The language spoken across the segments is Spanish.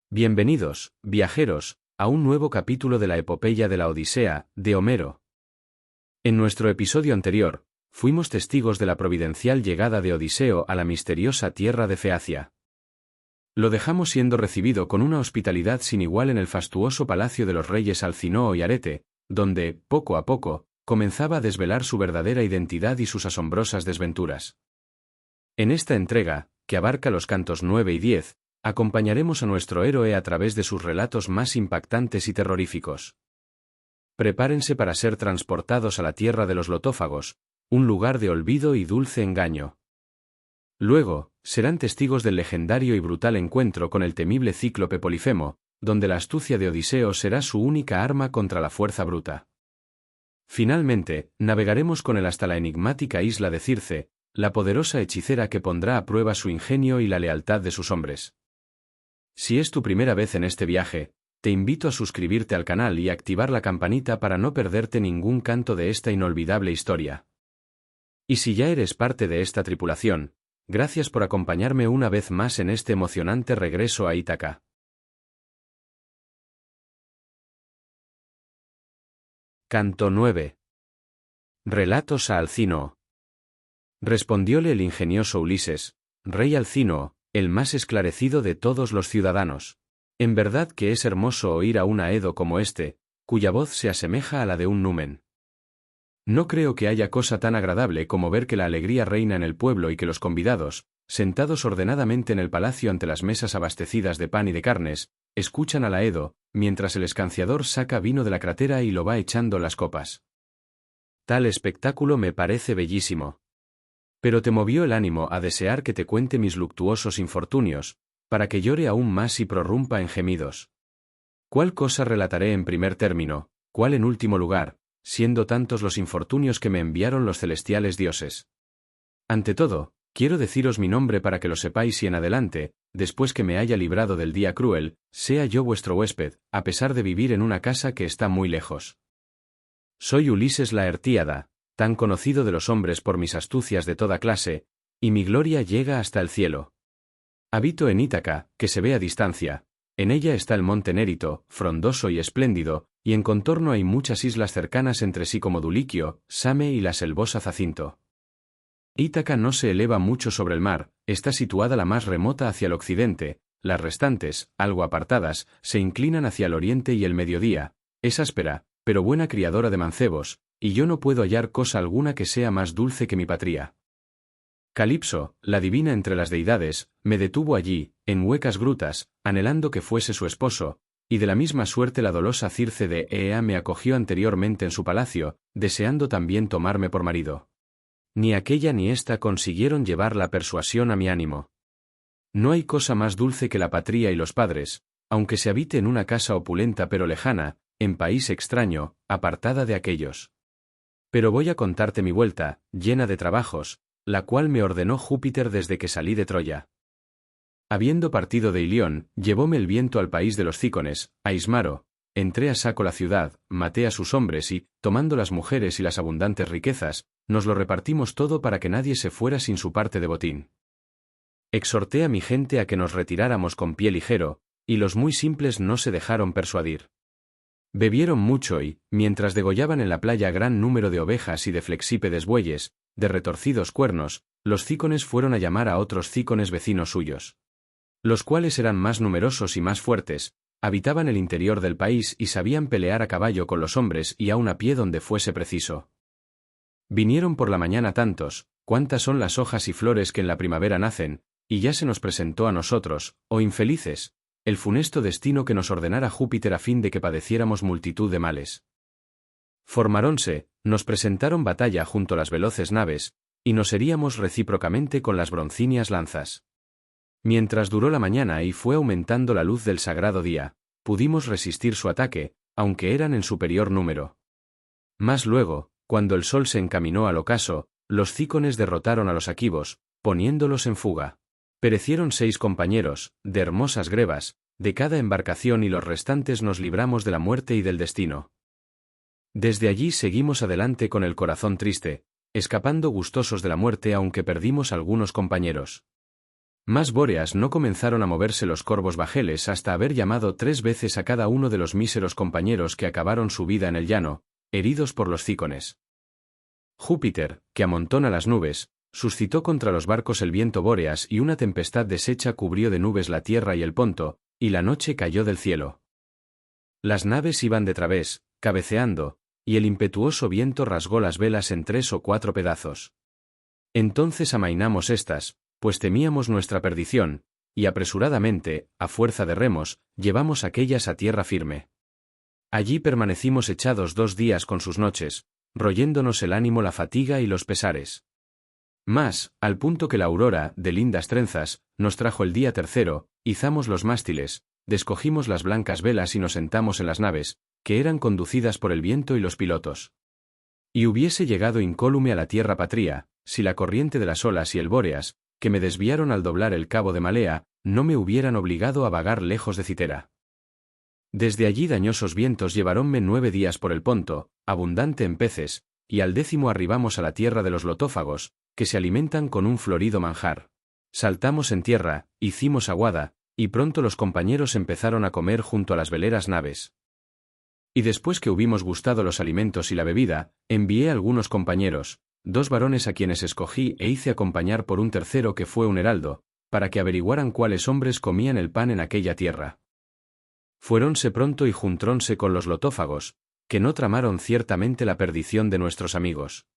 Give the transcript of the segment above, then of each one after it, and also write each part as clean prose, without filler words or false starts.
Bienvenidos, viajeros, a un nuevo capítulo de la epopeya de la Odisea, de Homero. En nuestro episodio anterior, fuimos testigos de la providencial llegada de Odiseo a la misteriosa tierra de Feacia. Lo dejamos siendo recibido con una hospitalidad sin igual en el fastuoso palacio de los reyes Alcinoo y Arete, donde, poco a poco, comenzaba a desvelar su verdadera identidad y sus asombrosas desventuras. En esta entrega, que abarca los cantos 9 y 10, acompañaremos a nuestro héroe a través de sus relatos más impactantes y terroríficos. Prepárense para ser transportados a la tierra de los lotófagos, un lugar de olvido y dulce engaño. Luego, serán testigos del legendario y brutal encuentro con el temible cíclope Polifemo, donde la astucia de Odiseo será su única arma contra la fuerza bruta. Finalmente, navegaremos con él hasta la enigmática isla de Circe, la poderosa hechicera que pondrá a prueba su ingenio y la lealtad de sus hombres. Si es tu primera vez en este viaje, te invito a suscribirte al canal y activar la campanita para no perderte ningún canto de esta inolvidable historia. Y si ya eres parte de esta tripulación, gracias por acompañarme una vez más en este emocionante regreso a Ítaca. Canto 9. Relatos a Alcinoo. Respondióle el ingenioso Ulises: Rey Alcinoo, el más esclarecido de todos los ciudadanos. En verdad que es hermoso oír a un Aedo como este, cuya voz se asemeja a la de un numen. No creo que haya cosa tan agradable como ver que la alegría reina en el pueblo y que los convidados, sentados ordenadamente en el palacio ante las mesas abastecidas de pan y de carnes, escuchan al Aedo, mientras el escanciador saca vino de la crátera y lo va echando las copas. Tal espectáculo me parece bellísimo. Pero te movió el ánimo a desear que te cuente mis luctuosos infortunios, para que llore aún más y prorrumpa en gemidos. ¿Cuál cosa relataré en primer término, cuál en último lugar, siendo tantos los infortunios que me enviaron los celestiales dioses? Ante todo, quiero deciros mi nombre para que lo sepáis y en adelante, después que me haya librado del día cruel, sea yo vuestro huésped, a pesar de vivir en una casa que está muy lejos. Soy Ulises Laertíada, tan conocido de los hombres por mis astucias de toda clase, y mi gloria llega hasta el cielo. Habito en Ítaca, que se ve a distancia. En ella está el monte Nérito, frondoso y espléndido, y en contorno hay muchas islas cercanas entre sí como Duliquio, Same y la selvosa Zacinto. Ítaca no se eleva mucho sobre el mar, está situada la más remota hacia el occidente, las restantes, algo apartadas, se inclinan hacia el oriente y el mediodía. Es áspera, pero buena criadora de mancebos, y yo no puedo hallar cosa alguna que sea más dulce que mi patria. Calipso, la divina entre las deidades, me detuvo allí, en huecas grutas, anhelando que fuese su esposo, y de la misma suerte la dolosa Circe de Eea me acogió anteriormente en su palacio, deseando también tomarme por marido. Ni aquella ni ésta consiguieron llevar la persuasión a mi ánimo. No hay cosa más dulce que la patria y los padres, aunque se habite en una casa opulenta pero lejana, en país extraño, apartada de aquellos. Pero voy a contarte mi vuelta, llena de trabajos, la cual me ordenó Júpiter desde que salí de Troya. Habiendo partido de Ilión, llevóme el viento al país de los Cícones, a Ismaro, entré a saco la ciudad, maté a sus hombres y, tomando las mujeres y las abundantes riquezas, nos lo repartimos todo para que nadie se fuera sin su parte de botín. Exhorté a mi gente a que nos retiráramos con pie ligero, y los muy simples no se dejaron persuadir. Bebieron mucho y, mientras degollaban en la playa gran número de ovejas y de flexípedes bueyes, de retorcidos cuernos, los cícones fueron a llamar a otros cícones vecinos suyos. Los cuales eran más numerosos y más fuertes, habitaban el interior del país y sabían pelear a caballo con los hombres y aun a pie donde fuese preciso. Vinieron por la mañana tantos, cuantas son las hojas y flores que en la primavera nacen, y ya se nos presentó a nosotros, oh infelices, el funesto destino que nos ordenara Júpiter a fin de que padeciéramos multitud de males. Formaronse, nos presentaron batalla junto a las veloces naves, y nos heríamos recíprocamente con las broncíneas lanzas. Mientras duró la mañana y fue aumentando la luz del sagrado día, pudimos resistir su ataque, aunque eran en superior número. Mas luego, cuando el sol se encaminó al ocaso, los cícones derrotaron a los aquivos, poniéndolos en fuga. Perecieron 6 compañeros, de hermosas grebas, de cada embarcación y los restantes nos libramos de la muerte y del destino. Desde allí seguimos adelante con el corazón triste, escapando gustosos de la muerte aunque perdimos algunos compañeros. Más Bóreas no comenzaron a moverse los corvos bajeles hasta haber llamado 3 veces a cada uno de los míseros compañeros que acabaron su vida en el llano, heridos por los cícones. Júpiter, que amontona las nubes, suscitó contra los barcos el viento Bóreas y una tempestad deshecha cubrió de nubes la tierra y el ponto, y la noche cayó del cielo. Las naves iban de través, cabeceando, y el impetuoso viento rasgó las velas en 3 o 4 pedazos. Entonces amainamos estas, pues temíamos nuestra perdición, y apresuradamente, a fuerza de remos, llevamos aquellas a tierra firme. Allí permanecimos echados 2 días con sus noches, royéndonos el ánimo la fatiga y los pesares. Mas, al punto que la aurora, de lindas trenzas, nos trajo el día tercero, izamos los mástiles, descogimos las blancas velas y nos sentamos en las naves, que eran conducidas por el viento y los pilotos. Y hubiese llegado incólume a la tierra patria, si la corriente de las olas y el Bóreas, que me desviaron al doblar el cabo de Malea, no me hubieran obligado a vagar lejos de Citera. Desde allí dañosos vientos llevaronme 9 días por el Ponto, abundante en peces, y al 10º arribamos a la tierra de los lotófagos, que se alimentan con un florido manjar. Saltamos en tierra, hicimos aguada, y pronto los compañeros empezaron a comer junto a las veleras naves. Y después que hubimos gustado los alimentos y la bebida, envié algunos compañeros, 2 varones a quienes escogí e hice acompañar por un tercero que fue un heraldo, para que averiguaran cuáles hombres comían el pan en aquella tierra. Fuéronse pronto y juntrónse con los lotófagos, que no tramaron ciertamente la perdición de nuestros amigos.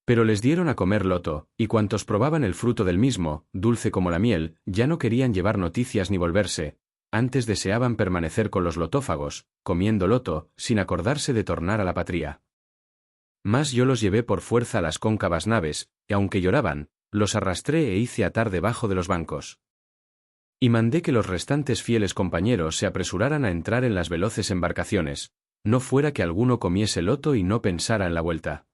Pero les dieron a comer loto, y cuantos probaban el fruto del mismo, dulce como la miel, ya no querían llevar noticias ni volverse, antes deseaban permanecer con los lotófagos, comiendo loto, sin acordarse de tornar a la patria. Mas yo los llevé por fuerza a las cóncavas naves, y aunque lloraban, los arrastré e hice atar debajo de los bancos. Y mandé que los restantes fieles compañeros se apresuraran a entrar en las veloces embarcaciones, no fuera que alguno comiese loto y no pensara en la vuelta.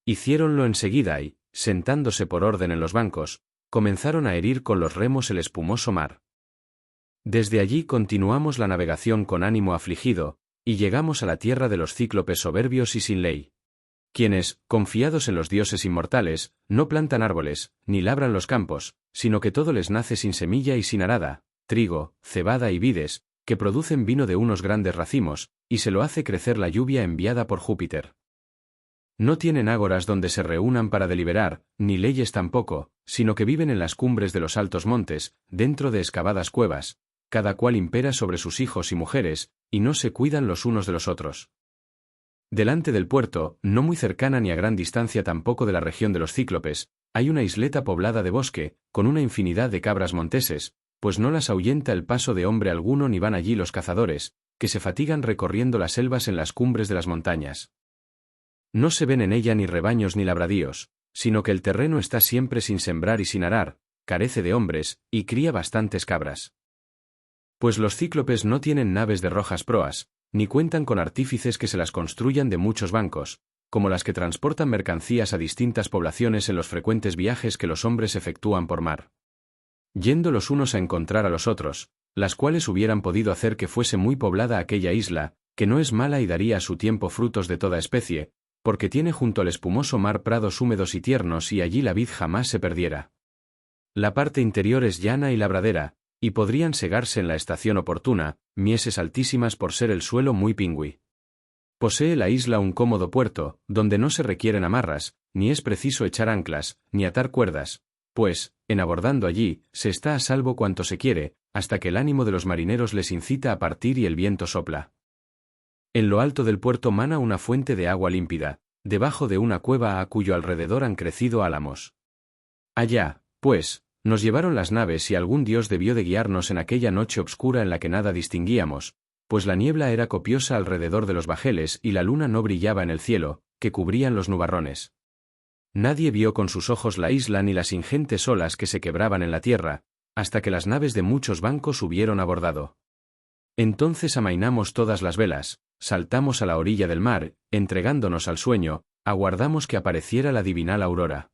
Hiciéronlo enseguida y, sentándose por orden en los bancos, comenzaron a herir con los remos el espumoso mar. Desde allí continuamos la navegación con ánimo afligido, y llegamos a la tierra de los cíclopes soberbios y sin ley, quienes, confiados en los dioses inmortales, no plantan árboles, ni labran los campos, sino que todo les nace sin semilla y sin arada, trigo, cebada y vides, que producen vino de unos grandes racimos, y se lo hace crecer la lluvia enviada por Júpiter. No tienen ágoras donde se reúnan para deliberar, ni leyes tampoco, sino que viven en las cumbres de los altos montes, dentro de excavadas cuevas, cada cual impera sobre sus hijos y mujeres, y no se cuidan los unos de los otros. Delante del puerto, no muy cercana ni a gran distancia tampoco de la región de los cíclopes, hay una isleta poblada de bosque, con una infinidad de cabras monteses, pues no las ahuyenta el paso de hombre alguno ni van allí los cazadores, que se fatigan recorriendo las selvas en las cumbres de las montañas. No se ven en ella ni rebaños ni labradíos, sino que el terreno está siempre sin sembrar y sin arar, carece de hombres, y cría bastantes cabras. Pues los cíclopes no tienen naves de rojas proas, ni cuentan con artífices que se las construyan de muchos bancos, como las que transportan mercancías a distintas poblaciones en los frecuentes viajes que los hombres efectúan por mar. Yendo los unos a encontrar a los otros, las cuales hubieran podido hacer que fuese muy poblada aquella isla, que no es mala y daría a su tiempo frutos de toda especie, porque tiene junto al espumoso mar prados húmedos y tiernos y allí la vid jamás se perdiera. La parte interior es llana y labradera, y podrían segarse en la estación oportuna, mieses altísimas por ser el suelo muy pingüí. Posee la isla un cómodo puerto, donde no se requieren amarras, ni es preciso echar anclas, ni atar cuerdas, pues, en abordando allí, se está a salvo cuanto se quiere, hasta que el ánimo de los marineros les incita a partir y el viento sopla. En lo alto del puerto mana una fuente de agua límpida, debajo de una cueva a cuyo alrededor han crecido álamos. Allá, pues, nos llevaron las naves y algún dios debió de guiarnos en aquella noche obscura en la que nada distinguíamos, pues la niebla era copiosa alrededor de los bajeles y la luna no brillaba en el cielo, que cubrían los nubarrones. Nadie vio con sus ojos la isla ni las ingentes olas que se quebraban en la tierra, hasta que las naves de muchos bancos hubieron abordado. Entonces amainamos todas las velas, saltamos a la orilla del mar, entregándonos al sueño, aguardamos que apareciera la divinal aurora.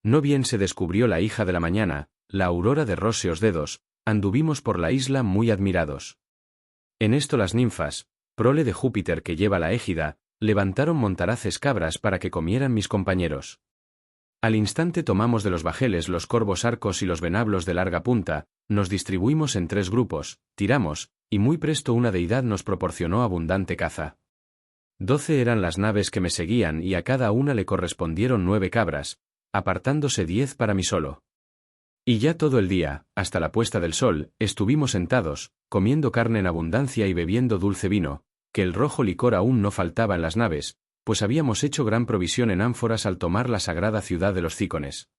No bien se descubrió la hija de la mañana, la aurora de róseos dedos, anduvimos por la isla muy admirados. En esto las ninfas, prole de Júpiter que lleva la égida, levantaron montaraces cabras para que comieran mis compañeros. Al instante tomamos de los bajeles los corvos arcos y los venablos de larga punta, nos distribuimos en 3 grupos, tiramos, y muy presto una deidad nos proporcionó abundante caza. 12 eran las naves que me seguían y a cada una le correspondieron 9 cabras, apartándose 10 para mí solo. Y ya todo el día, hasta la puesta del sol, estuvimos sentados, comiendo carne en abundancia y bebiendo dulce vino, que el rojo licor aún no faltaba en las naves, pues habíamos hecho gran provisión en ánforas al tomar la sagrada ciudad de los Cícones.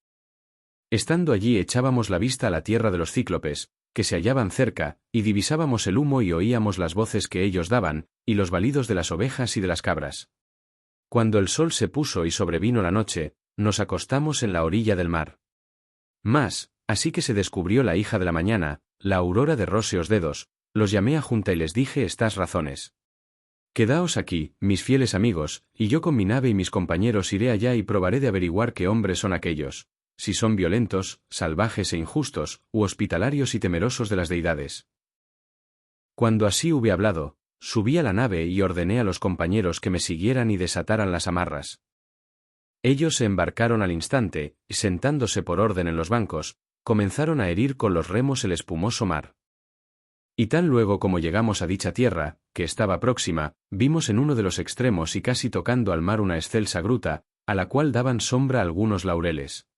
Estando allí echábamos la vista a la tierra de los cíclopes, que se hallaban cerca, y divisábamos el humo y oíamos las voces que ellos daban, y los balidos de las ovejas y de las cabras. Cuando el sol se puso y sobrevino la noche, nos acostamos en la orilla del mar. Mas, así que se descubrió la hija de la mañana, la aurora de róseos dedos, los llamé a junta y les dije estas razones. Quedaos aquí, mis fieles amigos, y yo con mi nave y mis compañeros iré allá y probaré de averiguar qué hombres son aquellos, si son violentos, salvajes e injustos, u hospitalarios y temerosos de las deidades. Cuando así hube hablado, subí a la nave y ordené a los compañeros que me siguieran y desataran las amarras. Ellos se embarcaron al instante, y sentándose por orden en los bancos, comenzaron a herir con los remos el espumoso mar. Y tan luego como llegamos a dicha tierra, que estaba próxima, vimos en uno de los extremos y casi tocando al mar una excelsa gruta, a la cual daban sombra algunos laureles.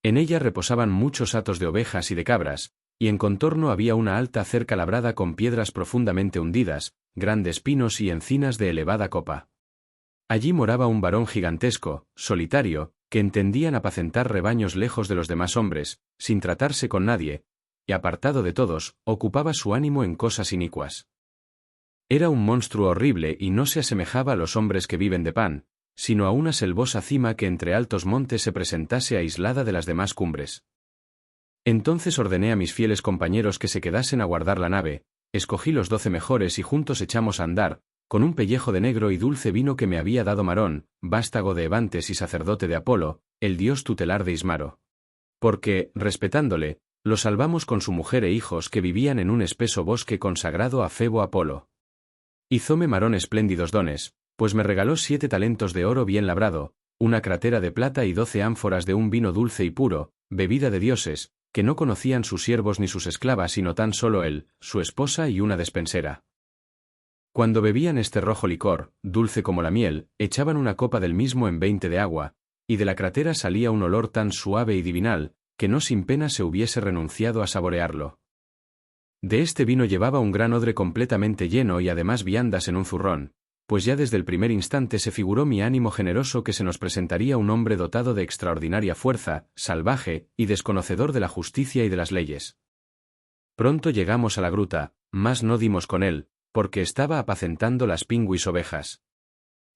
En ella reposaban muchos hatos de ovejas y de cabras, y en contorno había una alta cerca labrada con piedras profundamente hundidas, grandes pinos y encinas de elevada copa. Allí moraba un varón gigantesco, solitario, que entendía en apacentar rebaños lejos de los demás hombres, sin tratarse con nadie, y apartado de todos, ocupaba su ánimo en cosas inicuas. Era un monstruo horrible y no se asemejaba a los hombres que viven de pan, sino a una selvosa cima que entre altos montes se presentase aislada de las demás cumbres. Entonces ordené a mis fieles compañeros que se quedasen a guardar la nave, escogí los 12 mejores y juntos echamos a andar, con un pellejo de negro y dulce vino que me había dado Marón, vástago de Ebantes y sacerdote de Apolo, el dios tutelar de Ismaro. Porque, respetándole, lo salvamos con su mujer e hijos que vivían en un espeso bosque consagrado a Febo Apolo. Hizóme Marón espléndidos dones, pues me regaló 7 talentos de oro bien labrado, una crátera de plata y 12 ánforas de un vino dulce y puro, bebida de dioses, que no conocían sus siervos ni sus esclavas sino tan solo él, su esposa y una despensera. Cuando bebían este rojo licor, dulce como la miel, echaban una copa del mismo en 20 de agua, y de la crátera salía un olor tan suave y divinal, que no sin pena se hubiese renunciado a saborearlo. De este vino llevaba un gran odre completamente lleno y además viandas en un zurrón, pues ya desde el primer instante se figuró mi ánimo generoso que se nos presentaría un hombre dotado de extraordinaria fuerza, salvaje, y desconocedor de la justicia y de las leyes. Pronto llegamos a la gruta, mas no dimos con él, porque estaba apacentando las pingüis ovejas.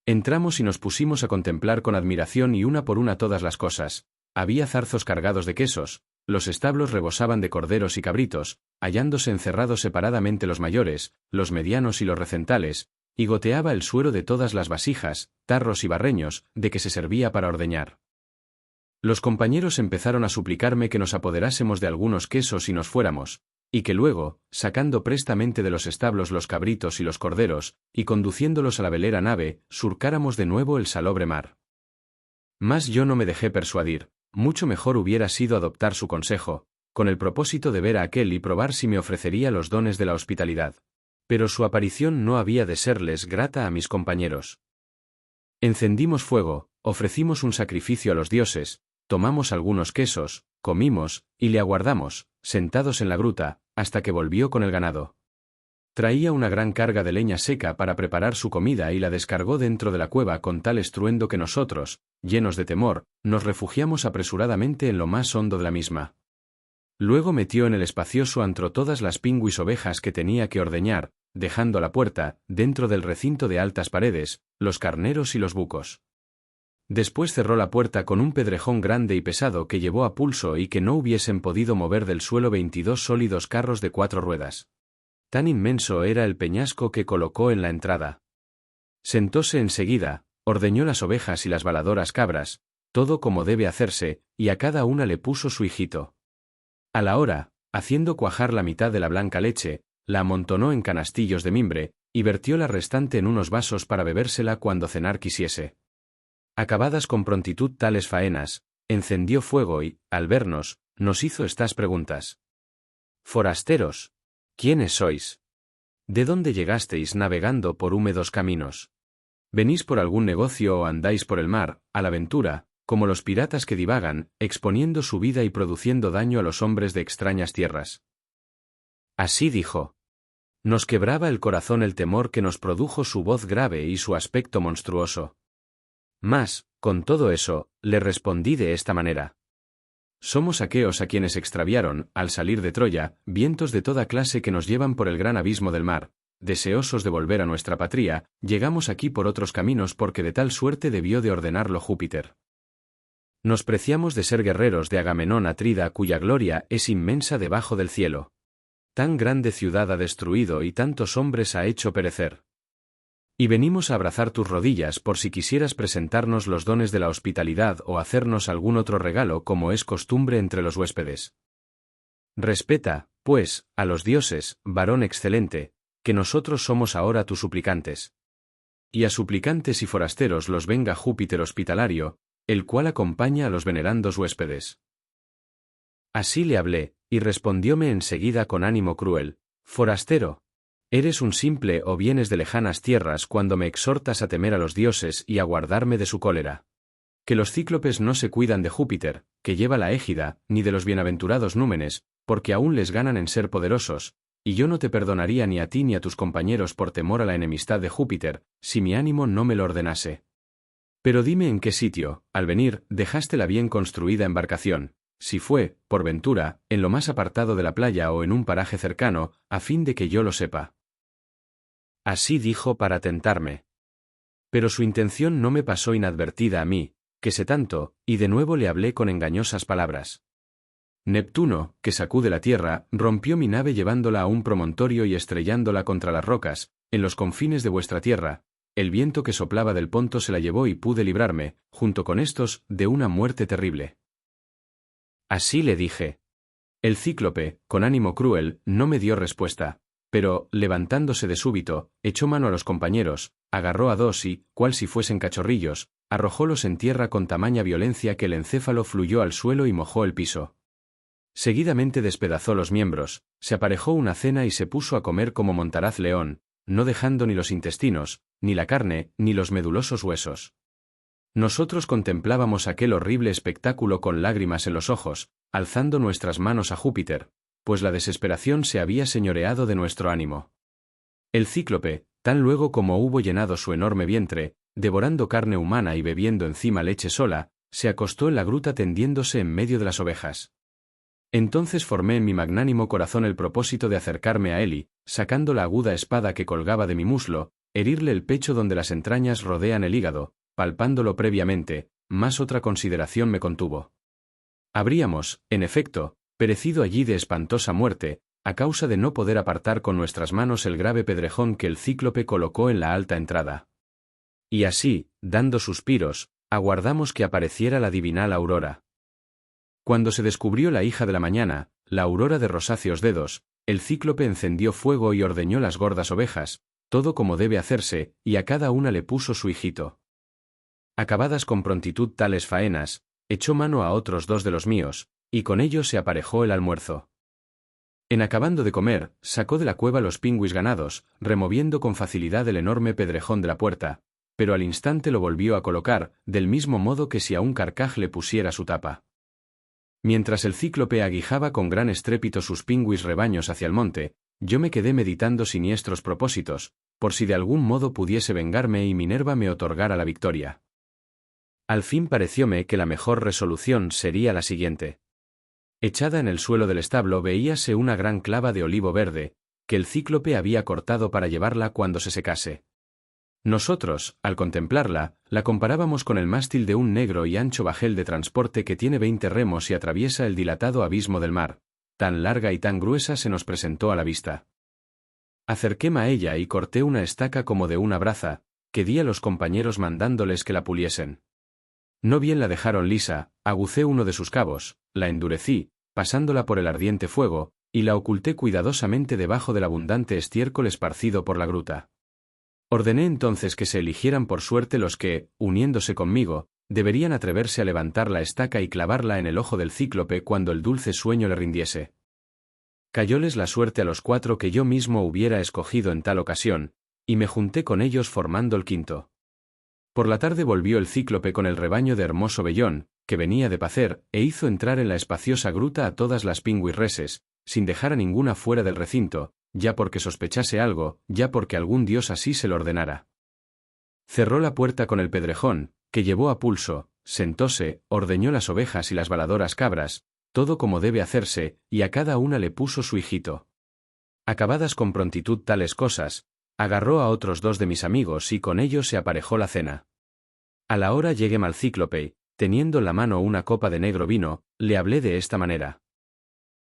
Entramos y nos pusimos a contemplar con admiración y una por una todas las cosas. Había zarzos cargados de quesos, los establos rebosaban de corderos y cabritos, hallándose encerrados separadamente los mayores, los medianos y los recentales, y goteaba el suero de todas las vasijas, tarros y barreños, de que se servía para ordeñar. Los compañeros empezaron a suplicarme que nos apoderásemos de algunos quesos y nos fuéramos, y que luego, sacando prestamente de los establos los cabritos y los corderos, y conduciéndolos a la velera nave, surcáramos de nuevo el salobre mar. Mas yo no me dejé persuadir. Mucho mejor hubiera sido adoptar su consejo, con el propósito de ver a aquel y probar si me ofrecería los dones de la hospitalidad. Pero su aparición no había de serles grata a mis compañeros. Encendimos fuego, ofrecimos un sacrificio a los dioses, tomamos algunos quesos, comimos, y le aguardamos, sentados en la gruta, hasta que volvió con el ganado. Traía una gran carga de leña seca para preparar su comida y la descargó dentro de la cueva con tal estruendo que nosotros, llenos de temor, nos refugiamos apresuradamente en lo más hondo de la misma. Luego metió en el espacioso antro todas las pingüis ovejas que tenía que ordeñar, dejando a la puerta, dentro del recinto de altas paredes, los carneros y los bucos. Después cerró la puerta con un pedrejón grande y pesado que llevó a pulso y que no hubiesen podido mover del suelo 22 sólidos carros de 4 ruedas. Tan inmenso era el peñasco que colocó en la entrada. Sentóse enseguida, ordeñó las ovejas y las baladoras cabras, todo como debe hacerse, y a cada una le puso su hijito. A la hora, haciendo cuajar la mitad de la blanca leche, la amontonó en canastillos de mimbre, y vertió la restante en unos vasos para bebérsela cuando cenar quisiese. Acabadas con prontitud tales faenas, encendió fuego y, al vernos, nos hizo estas preguntas. Forasteros, ¿quiénes sois? ¿De dónde llegasteis navegando por húmedos caminos? ¿Venís por algún negocio o andáis por el mar, a la aventura, como los piratas que divagan, exponiendo su vida y produciendo daño a los hombres de extrañas tierras? Así dijo. Nos quebraba el corazón el temor que nos produjo su voz grave y su aspecto monstruoso. Mas, con todo eso, le respondí de esta manera. Somos aqueos a quienes extraviaron, al salir de Troya, vientos de toda clase que nos llevan por el gran abismo del mar. Deseosos de volver a nuestra patria, llegamos aquí por otros caminos porque de tal suerte debió de ordenarlo Júpiter. Nos preciamos de ser guerreros de Agamenón Atrida cuya gloria es inmensa debajo del cielo. Tan grande ciudad ha destruido y tantos hombres ha hecho perecer. Y venimos a abrazar tus rodillas por si quisieras presentarnos los dones de la hospitalidad o hacernos algún otro regalo como es costumbre entre los huéspedes. Respeta, pues, a los dioses, varón excelente, que nosotros somos ahora tus suplicantes. Y a suplicantes y forasteros los venga Júpiter hospitalario, el cual acompaña a los venerandos huéspedes. Así le hablé, y respondióme enseguida con ánimo cruel, forastero, ¿eres un simple o vienes de lejanas tierras cuando me exhortas a temer a los dioses y a guardarme de su cólera? Que los cíclopes no se cuidan de Júpiter, que lleva la égida, ni de los bienaventurados númenes, porque aún les ganan en ser poderosos, y yo no te perdonaría ni a ti ni a tus compañeros por temor a la enemistad de Júpiter, si mi ánimo no me lo ordenase. Pero dime en qué sitio, al venir, dejaste la bien construida embarcación, si fue, por ventura, en lo más apartado de la playa o en un paraje cercano, a fin de que yo lo sepa. Así dijo para tentarme. Pero su intención no me pasó inadvertida a mí, que sé tanto, y de nuevo le hablé con engañosas palabras. Neptuno, que sacude la tierra, rompió mi nave llevándola a un promontorio y estrellándola contra las rocas, en los confines de vuestra tierra. El viento que soplaba del Ponto se la llevó y pude librarme, junto con estos, de una muerte terrible. Así le dije. El cíclope, con ánimo cruel, no me dio respuesta, pero, levantándose de súbito, echó mano a los compañeros, agarró a dos y, cual si fuesen cachorrillos, arrojólos en tierra con tamaña violencia que el encéfalo fluyó al suelo y mojó el piso. Seguidamente despedazó los miembros, se aparejó una cena y se puso a comer como montaraz león, no dejando ni los intestinos, ni la carne, ni los medulosos huesos. Nosotros contemplábamos aquel horrible espectáculo con lágrimas en los ojos, alzando nuestras manos a Júpiter, pues la desesperación se había señoreado de nuestro ánimo. El cíclope, tan luego como hubo llenado su enorme vientre, devorando carne humana y bebiendo encima leche sola, se acostó en la gruta tendiéndose en medio de las ovejas. Entonces formé en mi magnánimo corazón el propósito de acercarme a él y, sacando la aguda espada que colgaba de mi muslo, herirle el pecho donde las entrañas rodean el hígado, palpándolo previamente, mas otra consideración me contuvo. Habríamos, en efecto, perecido allí de espantosa muerte, a causa de no poder apartar con nuestras manos el grave pedrejón que el cíclope colocó en la alta entrada. Y así, dando suspiros, aguardamos que apareciera la divinal aurora. Cuando se descubrió la hija de la mañana, la aurora de rosáceos dedos, el cíclope encendió fuego y ordeñó las gordas ovejas, todo como debe hacerse, y a cada una le puso su hijito. Acabadas con prontitud tales faenas, echó mano a otros dos de los míos, y con ellos se aparejó el almuerzo. En acabando de comer, sacó de la cueva los pingüis ganados, removiendo con facilidad el enorme pedrejón de la puerta, pero al instante lo volvió a colocar, del mismo modo que si a un carcaj le pusiera su tapa. Mientras el cíclope aguijaba con gran estrépito sus pingüis rebaños hacia el monte, yo me quedé meditando siniestros propósitos, por si de algún modo pudiese vengarme y Minerva me otorgara la victoria. Al fin parecióme que la mejor resolución sería la siguiente. Echada en el suelo del establo veíase una gran clava de olivo verde, que el cíclope había cortado para llevarla cuando se secase. Nosotros, al contemplarla, la comparábamos con el mástil de un negro y ancho bajel de transporte que tiene 20 remos y atraviesa el dilatado abismo del mar. Tan larga y tan gruesa se nos presentó a la vista. Acerquéme a ella y corté una estaca como de una braza, que di a los compañeros mandándoles que la puliesen. No bien la dejaron lisa, agucé uno de sus cabos, la endurecí, pasándola por el ardiente fuego, y la oculté cuidadosamente debajo del abundante estiércol esparcido por la gruta. Ordené entonces que se eligieran por suerte los que, uniéndose conmigo, deberían atreverse a levantar la estaca y clavarla en el ojo del cíclope cuando el dulce sueño le rindiese. Cayóles la suerte a los 4 que yo mismo hubiera escogido en tal ocasión, y me junté con ellos formando el quinto. Por la tarde volvió el cíclope con el rebaño de hermoso vellón, que venía de pacer, e hizo entrar en la espaciosa gruta a todas las pingüirreses, sin dejar a ninguna fuera del recinto, ya porque sospechase algo, ya porque algún dios así se lo ordenara. Cerró la puerta con el pedrejón, que llevó a pulso, sentóse, ordeñó las ovejas y las baladoras cabras, todo como debe hacerse, y a cada una le puso su hijito. Acabadas con prontitud tales cosas, agarró a otros 2 de mis amigos y con ellos se aparejó la cena. A la hora llegué al cíclope, teniendo en la mano una copa de negro vino, le hablé de esta manera.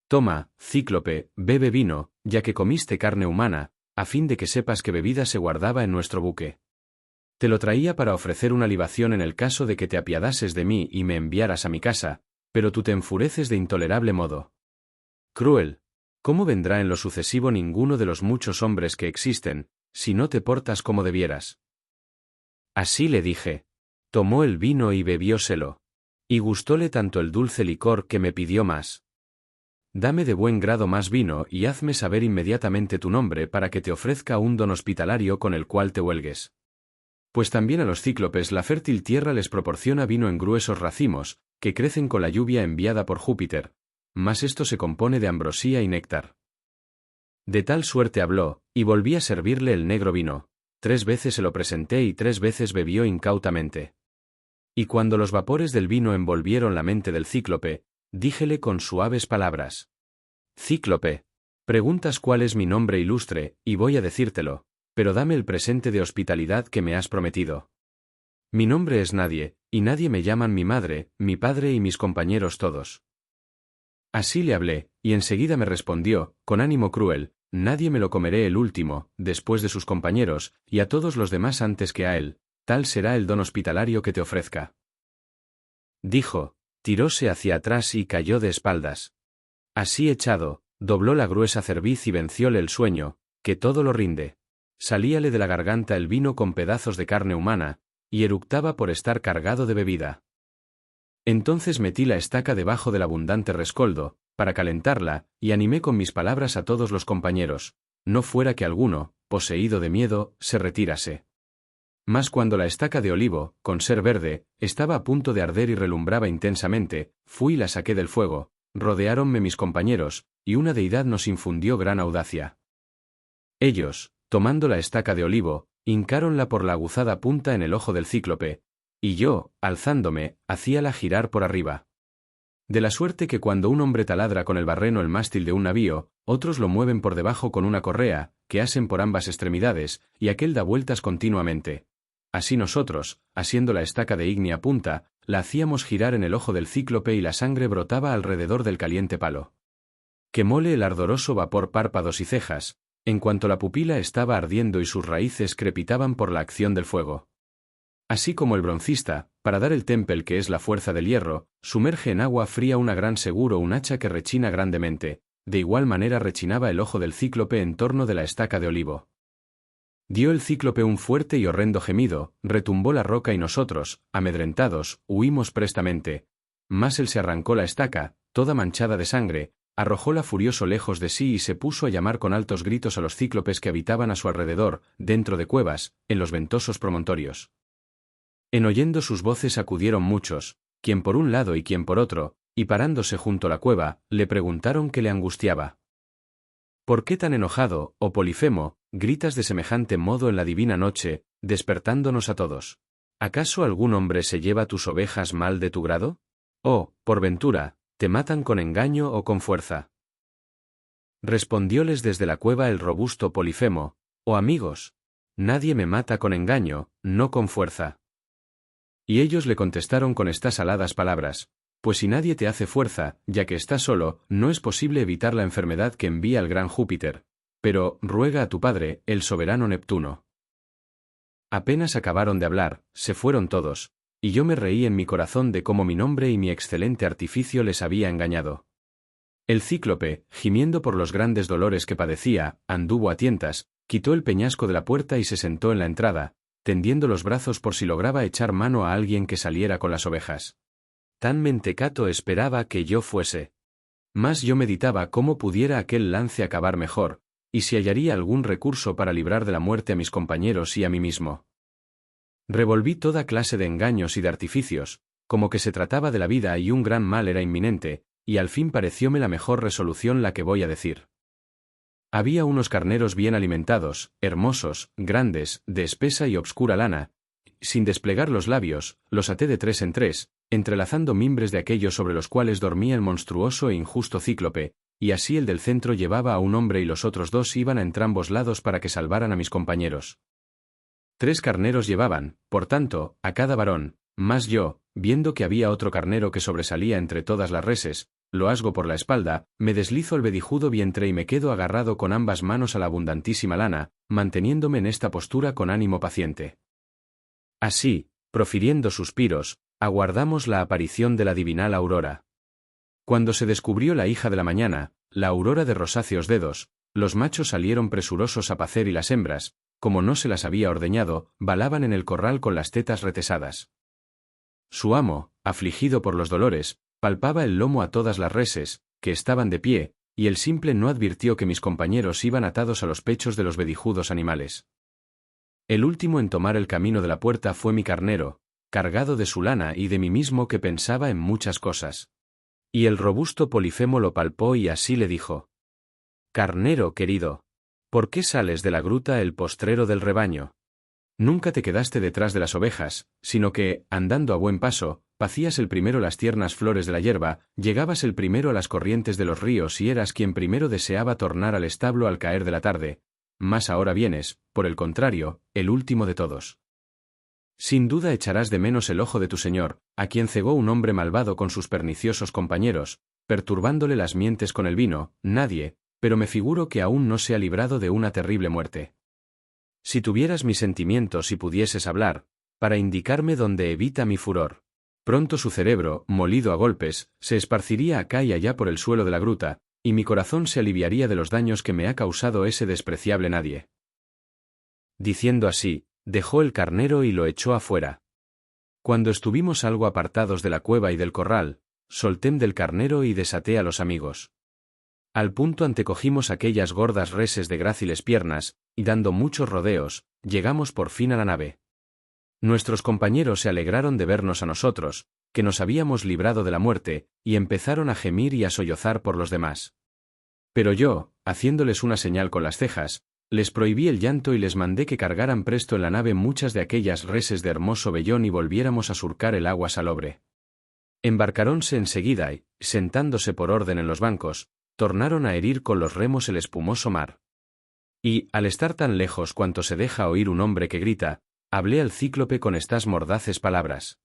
Toma, cíclope, bebe vino, ya que comiste carne humana, a fin de que sepas qué bebida se guardaba en nuestro buque. Te lo traía para ofrecer una libación en el caso de que te apiadases de mí y me enviaras a mi casa, pero tú te enfureces de intolerable modo. Cruel, ¿cómo vendrá en lo sucesivo ninguno de los muchos hombres que existen, si no te portas como debieras? Así le dije. Tomó el vino y bebióselo. Y gustóle tanto el dulce licor que me pidió más. Dame de buen grado más vino y hazme saber inmediatamente tu nombre para que te ofrezca un don hospitalario con el cual te huelgues. Pues también a los cíclopes la fértil tierra les proporciona vino en gruesos racimos, que crecen con la lluvia enviada por Júpiter, mas esto se compone de ambrosía y néctar. De tal suerte habló, y volví a servirle el negro vino. 3 veces se lo presenté y 3 veces bebió incautamente. Y cuando los vapores del vino envolvieron la mente del cíclope, díjele con suaves palabras. Cíclope, preguntas cuál es mi nombre ilustre, y voy a decírtelo, pero dame el presente de hospitalidad que me has prometido. Mi nombre es Nadie, y nadie me llaman mi madre, mi padre y mis compañeros todos. Así le hablé, y enseguida me respondió, con ánimo cruel, nadie me lo comeré el último, después de sus compañeros, y a todos los demás antes que a él, tal será el don hospitalario que te ofrezca. Dijo, tiróse hacia atrás y cayó de espaldas. Así echado, dobló la gruesa cerviz y vencióle el sueño, que todo lo rinde. Salíale de la garganta el vino con pedazos de carne humana, y eructaba por estar cargado de bebida. Entonces metí la estaca debajo del abundante rescoldo, para calentarla, y animé con mis palabras a todos los compañeros, no fuera que alguno, poseído de miedo, se retirase. Mas cuando la estaca de olivo, con ser verde, estaba a punto de arder y relumbraba intensamente, fui y la saqué del fuego, rodeáronme mis compañeros, y una deidad nos infundió gran audacia. Ellos, tomando la estaca de olivo, hincáronla por la aguzada punta en el ojo del cíclope, y yo, alzándome, hacíala girar por arriba. De la suerte que cuando un hombre taladra con el barreno el mástil de un navío, otros lo mueven por debajo con una correa, que asen por ambas extremidades, y aquel da vueltas continuamente. Así nosotros, asiendo la estaca de ígnea punta, la hacíamos girar en el ojo del cíclope y la sangre brotaba alrededor del caliente palo. Quemóle el ardoroso vapor párpados y cejas, en cuanto la pupila estaba ardiendo y sus raíces crepitaban por la acción del fuego. Así como el broncista, para dar el tempel que es la fuerza del hierro, sumerge en agua fría una gran seguro un hacha que rechina grandemente, de igual manera rechinaba el ojo del cíclope en torno de la estaca de olivo. Dio el cíclope un fuerte y horrendo gemido, retumbó la roca y nosotros, amedrentados, huimos prestamente. Mas él se arrancó la estaca, toda manchada de sangre, arrojóla furioso lejos de sí y se puso a llamar con altos gritos a los cíclopes que habitaban a su alrededor, dentro de cuevas, en los ventosos promontorios. En oyendo sus voces acudieron muchos, quien por un lado y quien por otro, y parándose junto a la cueva, le preguntaron qué le angustiaba. ¿Por qué tan enojado, oh Polifemo, gritas de semejante modo en la divina noche, despertándonos a todos? ¿Acaso algún hombre se lleva tus ovejas mal de tu grado? ¿O, por ventura, te matan con engaño o con fuerza? Respondióles desde la cueva el robusto Polifemo, oh amigos, nadie me mata con engaño, no con fuerza. Y ellos le contestaron con estas aladas palabras, pues si nadie te hace fuerza, ya que estás solo, no es posible evitar la enfermedad que envía el gran Júpiter, pero ruega a tu padre, el soberano Neptuno. Apenas acabaron de hablar, se fueron todos, y yo me reí en mi corazón de cómo mi nombre y mi excelente artificio les había engañado. El cíclope, gimiendo por los grandes dolores que padecía, anduvo a tientas, quitó el peñasco de la puerta y se sentó en la entrada, tendiendo los brazos por si lograba echar mano a alguien que saliera con las ovejas. Tan mentecato esperaba que yo fuese. Mas yo meditaba cómo pudiera aquel lance acabar mejor, y si hallaría algún recurso para librar de la muerte a mis compañeros y a mí mismo. Revolví toda clase de engaños y de artificios, como que se trataba de la vida y un gran mal era inminente, y al fin parecióme la mejor resolución la que voy a decir. Había unos carneros bien alimentados, hermosos, grandes, de espesa y obscura lana. Sin desplegar los labios, los até de 3 en 3, entrelazando mimbres de aquellos sobre los cuales dormía el monstruoso e injusto cíclope, y así el del centro llevaba a un hombre y los otros 2 iban a entrambos lados para que salvaran a mis compañeros. 3 carneros llevaban, por tanto, a cada varón, mas yo, viendo que había otro carnero que sobresalía entre todas las reses, lo asgo por la espalda, me deslizo el vedijudo vientre y me quedo agarrado con ambas manos a la abundantísima lana, manteniéndome en esta postura con ánimo paciente. Así, profiriendo suspiros, aguardamos la aparición de la divinal aurora. Cuando se descubrió la hija de la mañana, la aurora de rosáceos dedos, los machos salieron presurosos a pacer y las hembras, como no se las había ordeñado, balaban en el corral con las tetas retesadas. Su amo, afligido por los dolores, palpaba el lomo a todas las reses, que estaban de pie, y el simple no advirtió que mis compañeros iban atados a los pechos de los vedijudos animales. El último en tomar el camino de la puerta fue mi carnero, cargado de su lana y de mí mismo que pensaba en muchas cosas. Y el robusto Polifemo lo palpó y así le dijo: «Carnero querido, ¿por qué sales de la gruta el postrero del rebaño? Nunca te quedaste detrás de las ovejas, sino que, andando a buen paso, pacías el primero las tiernas flores de la hierba, llegabas el primero a las corrientes de los ríos y eras quien primero deseaba tornar al establo al caer de la tarde, mas ahora vienes, por el contrario, el último de todos. Sin duda echarás de menos el ojo de tu señor, a quien cegó un hombre malvado con sus perniciosos compañeros, perturbándole las mientes con el vino, nadie, pero me figuro que aún no se ha librado de una terrible muerte. Si tuvieras mis sentimientos y pudieses hablar, para indicarme dónde evita mi furor, pronto su cerebro, molido a golpes, se esparciría acá y allá por el suelo de la gruta, y mi corazón se aliviaría de los daños que me ha causado ese despreciable nadie». Diciendo así, dejó el carnero y lo echó afuera. Cuando estuvimos algo apartados de la cueva y del corral, solté del carnero y desaté a los amigos. Al punto antecogimos aquellas gordas reses de gráciles piernas, y dando muchos rodeos, llegamos por fin a la nave. Nuestros compañeros se alegraron de vernos a nosotros, que nos habíamos librado de la muerte, y empezaron a gemir y a sollozar por los demás. Pero yo, haciéndoles una señal con las cejas, les prohibí el llanto y les mandé que cargaran presto en la nave muchas de aquellas reses de hermoso vellón y volviéramos a surcar el agua salobre. Embarcaronse enseguida y, sentándose por orden en los bancos, tornaron a herir con los remos el espumoso mar. Y, al estar tan lejos cuanto se deja oír un hombre que grita, hablé al cíclope con estas mordaces palabras: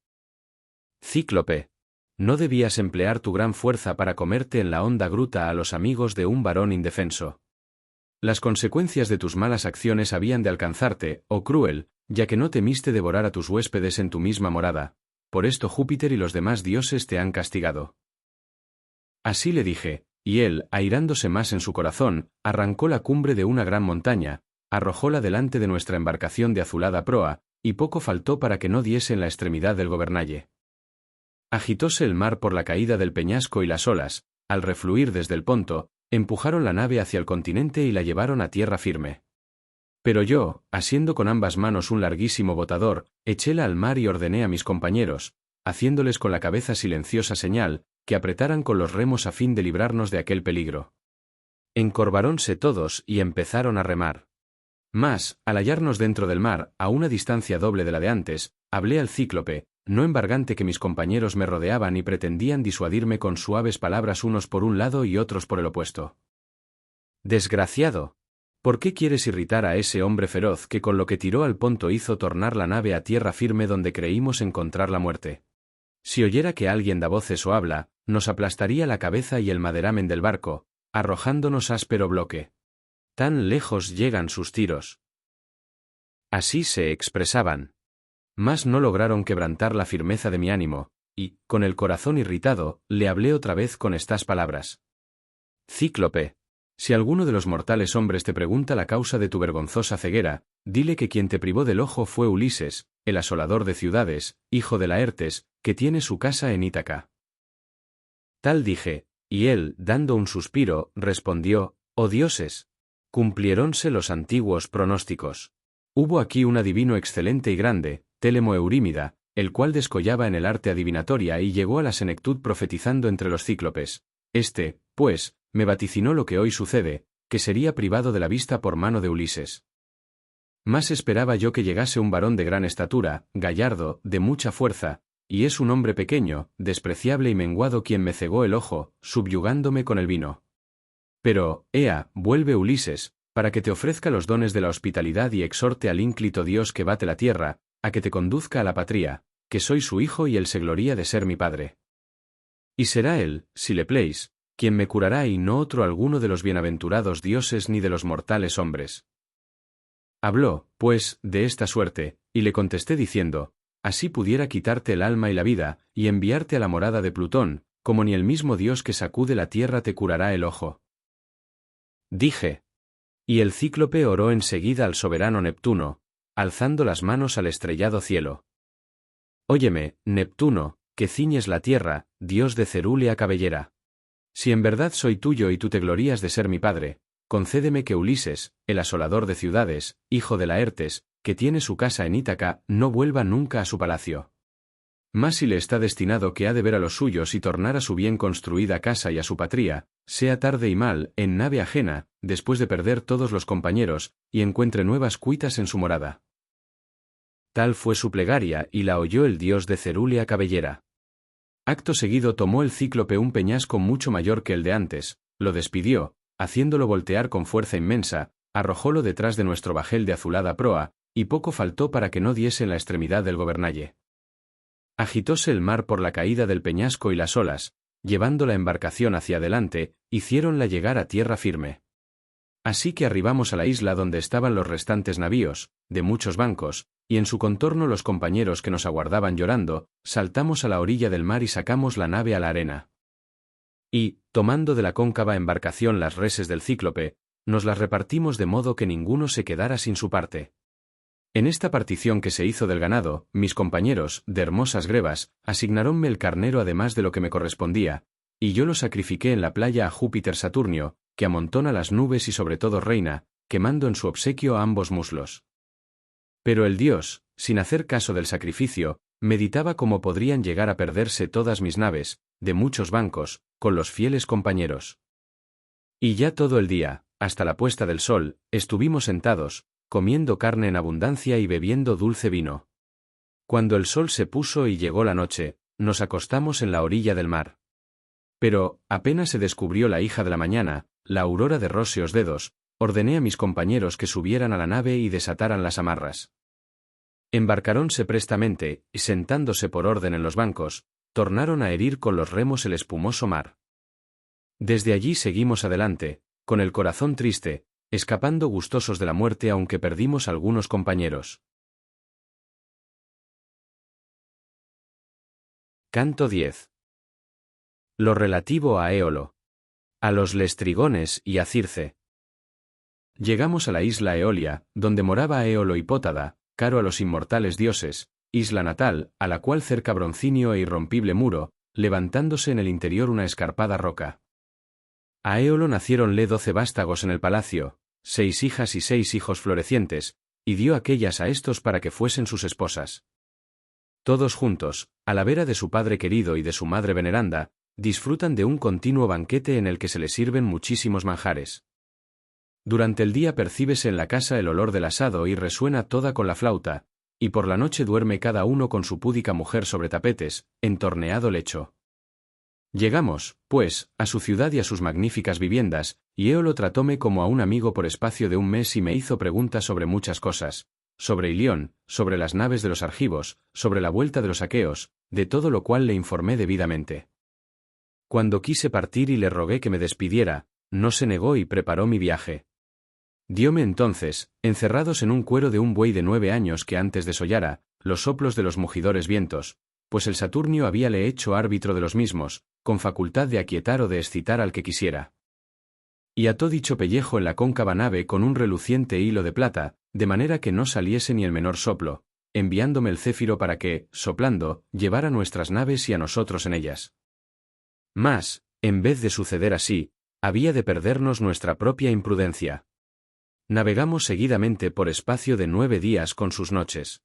«Cíclope, no debías emplear tu gran fuerza para comerte en la honda gruta a los amigos de un varón indefenso. Las consecuencias de tus malas acciones habían de alcanzarte, oh cruel, ya que no temiste devorar a tus huéspedes en tu misma morada. Por esto Júpiter y los demás dioses te han castigado». Así le dije, y él, airándose más en su corazón, arrancó la cumbre de una gran montaña, arrojóla delante de nuestra embarcación de azulada proa, y poco faltó para que no diese en la extremidad del gobernalle. Agitóse el mar por la caída del peñasco y las olas, al refluir desde el ponto, empujaron la nave hacia el continente y la llevaron a tierra firme. Pero yo, asiendo con ambas manos un larguísimo botador, echéla al mar y ordené a mis compañeros, haciéndoles con la cabeza silenciosa señal, que apretaran con los remos a fin de librarnos de aquel peligro. Encorvarónse todos y empezaron a remar. Mas, al hallarnos dentro del mar, a una distancia doble de la de antes, hablé al cíclope, no embargante que mis compañeros me rodeaban y pretendían disuadirme con suaves palabras unos por un lado y otros por el opuesto. «Desgraciado, ¿por qué quieres irritar a ese hombre feroz que con lo que tiró al ponto hizo tornar la nave a tierra firme donde creímos encontrar la muerte? Si oyera que alguien da voces o habla, nos aplastaría la cabeza y el maderamen del barco, arrojándonos áspero bloque. Tan lejos llegan sus tiros». Así se expresaban. Mas no lograron quebrantar la firmeza de mi ánimo, y, con el corazón irritado, le hablé otra vez con estas palabras: «Cíclope, Si alguno de los mortales hombres te pregunta la causa de tu vergonzosa ceguera, dile que quien te privó del ojo fue Ulises, el asolador de ciudades, hijo de Laertes, que tiene su casa en Ítaca. Tal dije, y él, dando un suspiro, respondió: «Oh dioses, cumpliéronse los antiguos pronósticos. Hubo aquí un adivino excelente y grande, Télemo Eurímida, el cual descollaba en el arte adivinatoria y llegó a la senectud profetizando entre los cíclopes. Este, pues, me vaticinó lo que hoy sucede, que sería privado de la vista por mano de Ulises. Más esperaba yo que llegase un varón de gran estatura, gallardo, de mucha fuerza, y es un hombre pequeño, despreciable y menguado quien me cegó el ojo, subyugándome con el vino. Pero, ea, vuelve Ulises, para que te ofrezca los dones de la hospitalidad y exhorte al ínclito Dios que bate la tierra, a que te conduzca a la patria, que soy su hijo y él se gloría de ser mi padre. Y será él, si le pleis, quien me curará y no otro alguno de los bienaventurados dioses ni de los mortales hombres». Habló, pues, de esta suerte, y le contesté diciendo: «Así pudiera quitarte el alma y la vida, y enviarte a la morada de Plutón, como ni el mismo Dios que sacude la tierra te curará el ojo». Dije. Y el cíclope oró enseguida al soberano Neptuno, alzando las manos al estrellado cielo. «Óyeme, Neptuno, que ciñes la tierra, Dios de cerúlea cabellera. Si en verdad soy tuyo y tú te glorías de ser mi padre, concédeme que Ulises, el asolador de ciudades, hijo de Laertes, que tiene su casa en Ítaca, no vuelva nunca a su palacio. Mas si le está destinado que ha de ver a los suyos y tornar a su bien construida casa y a su patria, sea tarde y mal, en nave ajena, después de perder todos los compañeros, y encuentre nuevas cuitas en su morada». Tal fue su plegaria y la oyó el dios de cerúlea cabellera. Acto seguido tomó el cíclope un peñasco mucho mayor que el de antes, lo despidió, haciéndolo voltear con fuerza inmensa, arrojólo detrás de nuestro bajel de azulada proa, y poco faltó para que no diese en la extremidad del gobernalle. Agitóse el mar por la caída del peñasco y las olas, llevando la embarcación hacia adelante, hiciéronla llegar a tierra firme. Así que arribamos a la isla donde estaban los restantes navíos, de muchos bancos, y en su contorno los compañeros que nos aguardaban llorando, saltamos a la orilla del mar y sacamos la nave a la arena. Y, tomando de la cóncava embarcación las reses del cíclope, nos las repartimos de modo que ninguno se quedara sin su parte. En esta partición que se hizo del ganado, mis compañeros, de hermosas grebas, asignaronme el carnero además de lo que me correspondía, y yo lo sacrifiqué en la playa a Júpiter Saturnio, que amontona las nubes y sobre todo reina, quemando en su obsequio a ambos muslos. Pero el dios, sin hacer caso del sacrificio, meditaba cómo podrían llegar a perderse todas mis naves, de muchos bancos, con los fieles compañeros. Y ya todo el día, hasta la puesta del sol, estuvimos sentados, comiendo carne en abundancia y bebiendo dulce vino. Cuando el sol se puso y llegó la noche, nos acostamos en la orilla del mar. Pero, apenas se descubrió la hija de la mañana, la aurora de róseos dedos, ordené a mis compañeros que subieran a la nave y desataran las amarras. Embarcaronse prestamente, y sentándose por orden en los bancos, tornaron a herir con los remos el espumoso mar. Desde allí seguimos adelante, con el corazón triste, escapando gustosos de la muerte aunque perdimos algunos compañeros. Canto 10. Lo relativo a Éolo. A los lestrigones y a Circe. Llegamos a la isla Eolia, donde moraba Éolo Hipótada, caro a los inmortales dioses, isla natal, a la cual cerca broncíneo e irrompible muro, levantándose en el interior una escarpada roca. A Éolo naciéronle 12 vástagos en el palacio, 6 hijas y 6 hijos florecientes, y dio aquellas a estos para que fuesen sus esposas. Todos juntos, a la vera de su padre querido y de su madre veneranda, disfrutan de un continuo banquete en el que se les sirven muchísimos manjares. Durante el día percíbese en la casa el olor del asado y resuena toda con la flauta, y por la noche duerme cada uno con su púdica mujer sobre tapetes, en torneado lecho. Llegamos, pues, a su ciudad y a sus magníficas viviendas, y Éolo tratóme como a un amigo por espacio de un mes y me hizo preguntas sobre muchas cosas, sobre Ilión, sobre las naves de los argivos, sobre la vuelta de los aqueos, de todo lo cual le informé debidamente. Cuando quise partir y le rogué que me despidiera, no se negó y preparó mi viaje. Dióme entonces, encerrados en un cuero de un buey de 9 años que antes desollara, los soplos de los mugidores vientos, pues el Saturnio habíale hecho árbitro de los mismos, con facultad de aquietar o de excitar al que quisiera. y ató dicho pellejo en la cóncava nave con un reluciente hilo de plata, de manera que no saliese ni el menor soplo, enviándome el céfiro para que, soplando, llevara nuestras naves y a nosotros en ellas. Mas, en vez de suceder así, había de perdernos nuestra propia imprudencia. Navegamos seguidamente por espacio de 9 días con sus noches.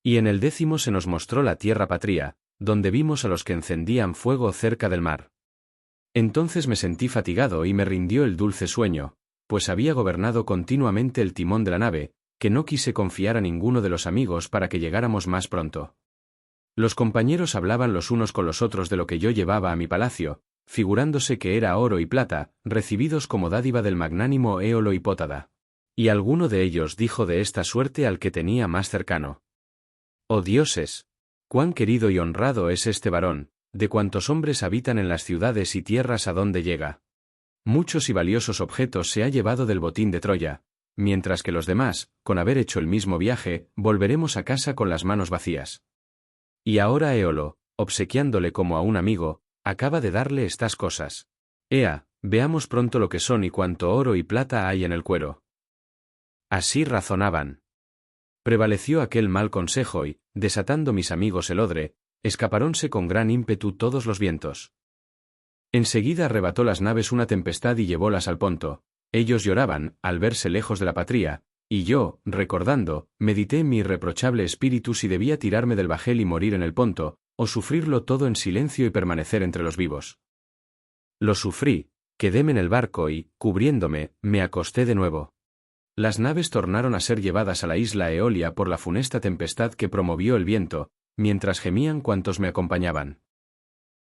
Y en el 10º se nos mostró la tierra patria, donde vimos a los que encendían fuego cerca del mar. Entonces me sentí fatigado y me rindió el dulce sueño, pues había gobernado continuamente el timón de la nave, que no quise confiar a ninguno de los amigos para que llegáramos más pronto. Los compañeros hablaban los unos con los otros de lo que yo llevaba a mi palacio, figurándose que era oro y plata, recibidos como dádiva del magnánimo Éolo Hipótada. Y alguno de ellos dijo de esta suerte al que tenía más cercano: «Oh dioses, cuán querido y honrado es este varón, de cuantos hombres habitan en las ciudades y tierras a donde llega. Muchos y valiosos objetos se ha llevado del botín de Troya, mientras que los demás, con haber hecho el mismo viaje, volveremos a casa con las manos vacías. Y ahora Éolo, obsequiándole como a un amigo, acaba de darle estas cosas. Ea, veamos pronto lo que son y cuánto oro y plata hay en el cuero». Así razonaban. Prevaleció aquel mal consejo y, desatando mis amigos el odre, escaparónse con gran ímpetu todos los vientos. Enseguida arrebató las naves una tempestad y llevólas al Ponto. Ellos lloraban, al verse lejos de la patria, y yo, recordando, medité en mi irreprochable espíritu si debía tirarme del bajel y morir en el Ponto, o sufrirlo todo en silencio y permanecer entre los vivos. Lo sufrí, quedéme en el barco y, cubriéndome, me acosté de nuevo. Las naves tornaron a ser llevadas a la isla Eolia por la funesta tempestad que promovió el viento, mientras gemían cuantos me acompañaban.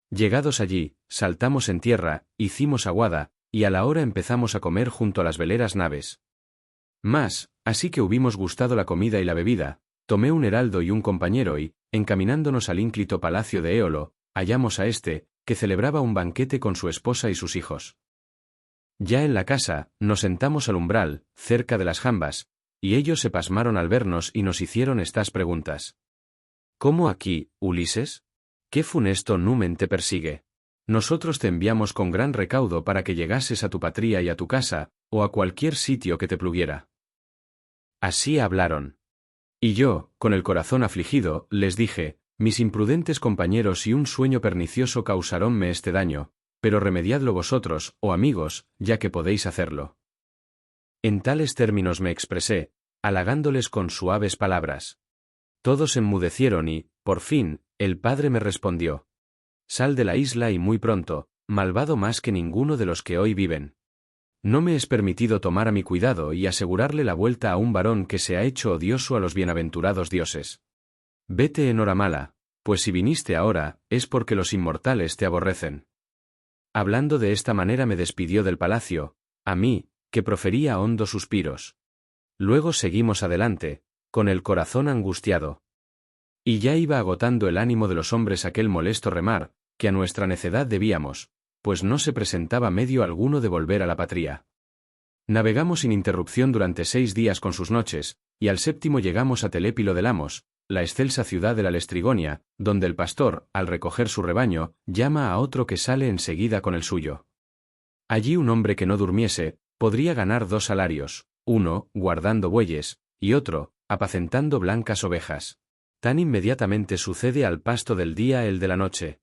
Llegados allí, saltamos en tierra, hicimos aguada, y a la hora empezamos a comer junto a las veleras naves. Mas, así que hubimos gustado la comida y la bebida, tomé un heraldo y un compañero y, encaminándonos al ínclito palacio de Éolo, hallamos a éste, que celebraba un banquete con su esposa y sus hijos. Ya en la casa, nos sentamos al umbral, cerca de las jambas, y ellos se pasmaron al vernos y nos hicieron estas preguntas. ¿Cómo aquí, Ulises? ¿Qué funesto numen te persigue? Nosotros te enviamos con gran recaudo para que llegases a tu patria y a tu casa, o a cualquier sitio que te pluguiera. Así hablaron. Y yo, con el corazón afligido, les dije: mis imprudentes compañeros y un sueño pernicioso causaronme este daño, pero remediadlo vosotros, oh amigos, ya que podéis hacerlo. En tales términos me expresé, halagándoles con suaves palabras. Todos enmudecieron y, por fin, el padre me respondió: sal de la isla y muy pronto, malvado más que ninguno de los que hoy viven. No me es permitido tomar a mi cuidado y asegurarle la vuelta a un varón que se ha hecho odioso a los bienaventurados dioses. Vete en hora mala, pues si viniste ahora, es porque los inmortales te aborrecen. Hablando de esta manera me despidió del palacio, a mí, que profería hondos suspiros. Luego seguimos adelante, con el corazón angustiado. Y ya iba agotando el ánimo de los hombres aquel molesto remar, que a nuestra necedad debíamos, pues no se presentaba medio alguno de volver a la patria. Navegamos sin interrupción durante 6 días con sus noches, y al 7º llegamos a Telépilo de Lamos, la excelsa ciudad de la Lestrigonia, donde el pastor, al recoger su rebaño, llama a otro que sale enseguida con el suyo. Allí un hombre que no durmiese, podría ganar 2 salarios, uno, guardando bueyes, y otro, apacentando blancas ovejas. Tan inmediatamente sucede al pasto del día el de la noche.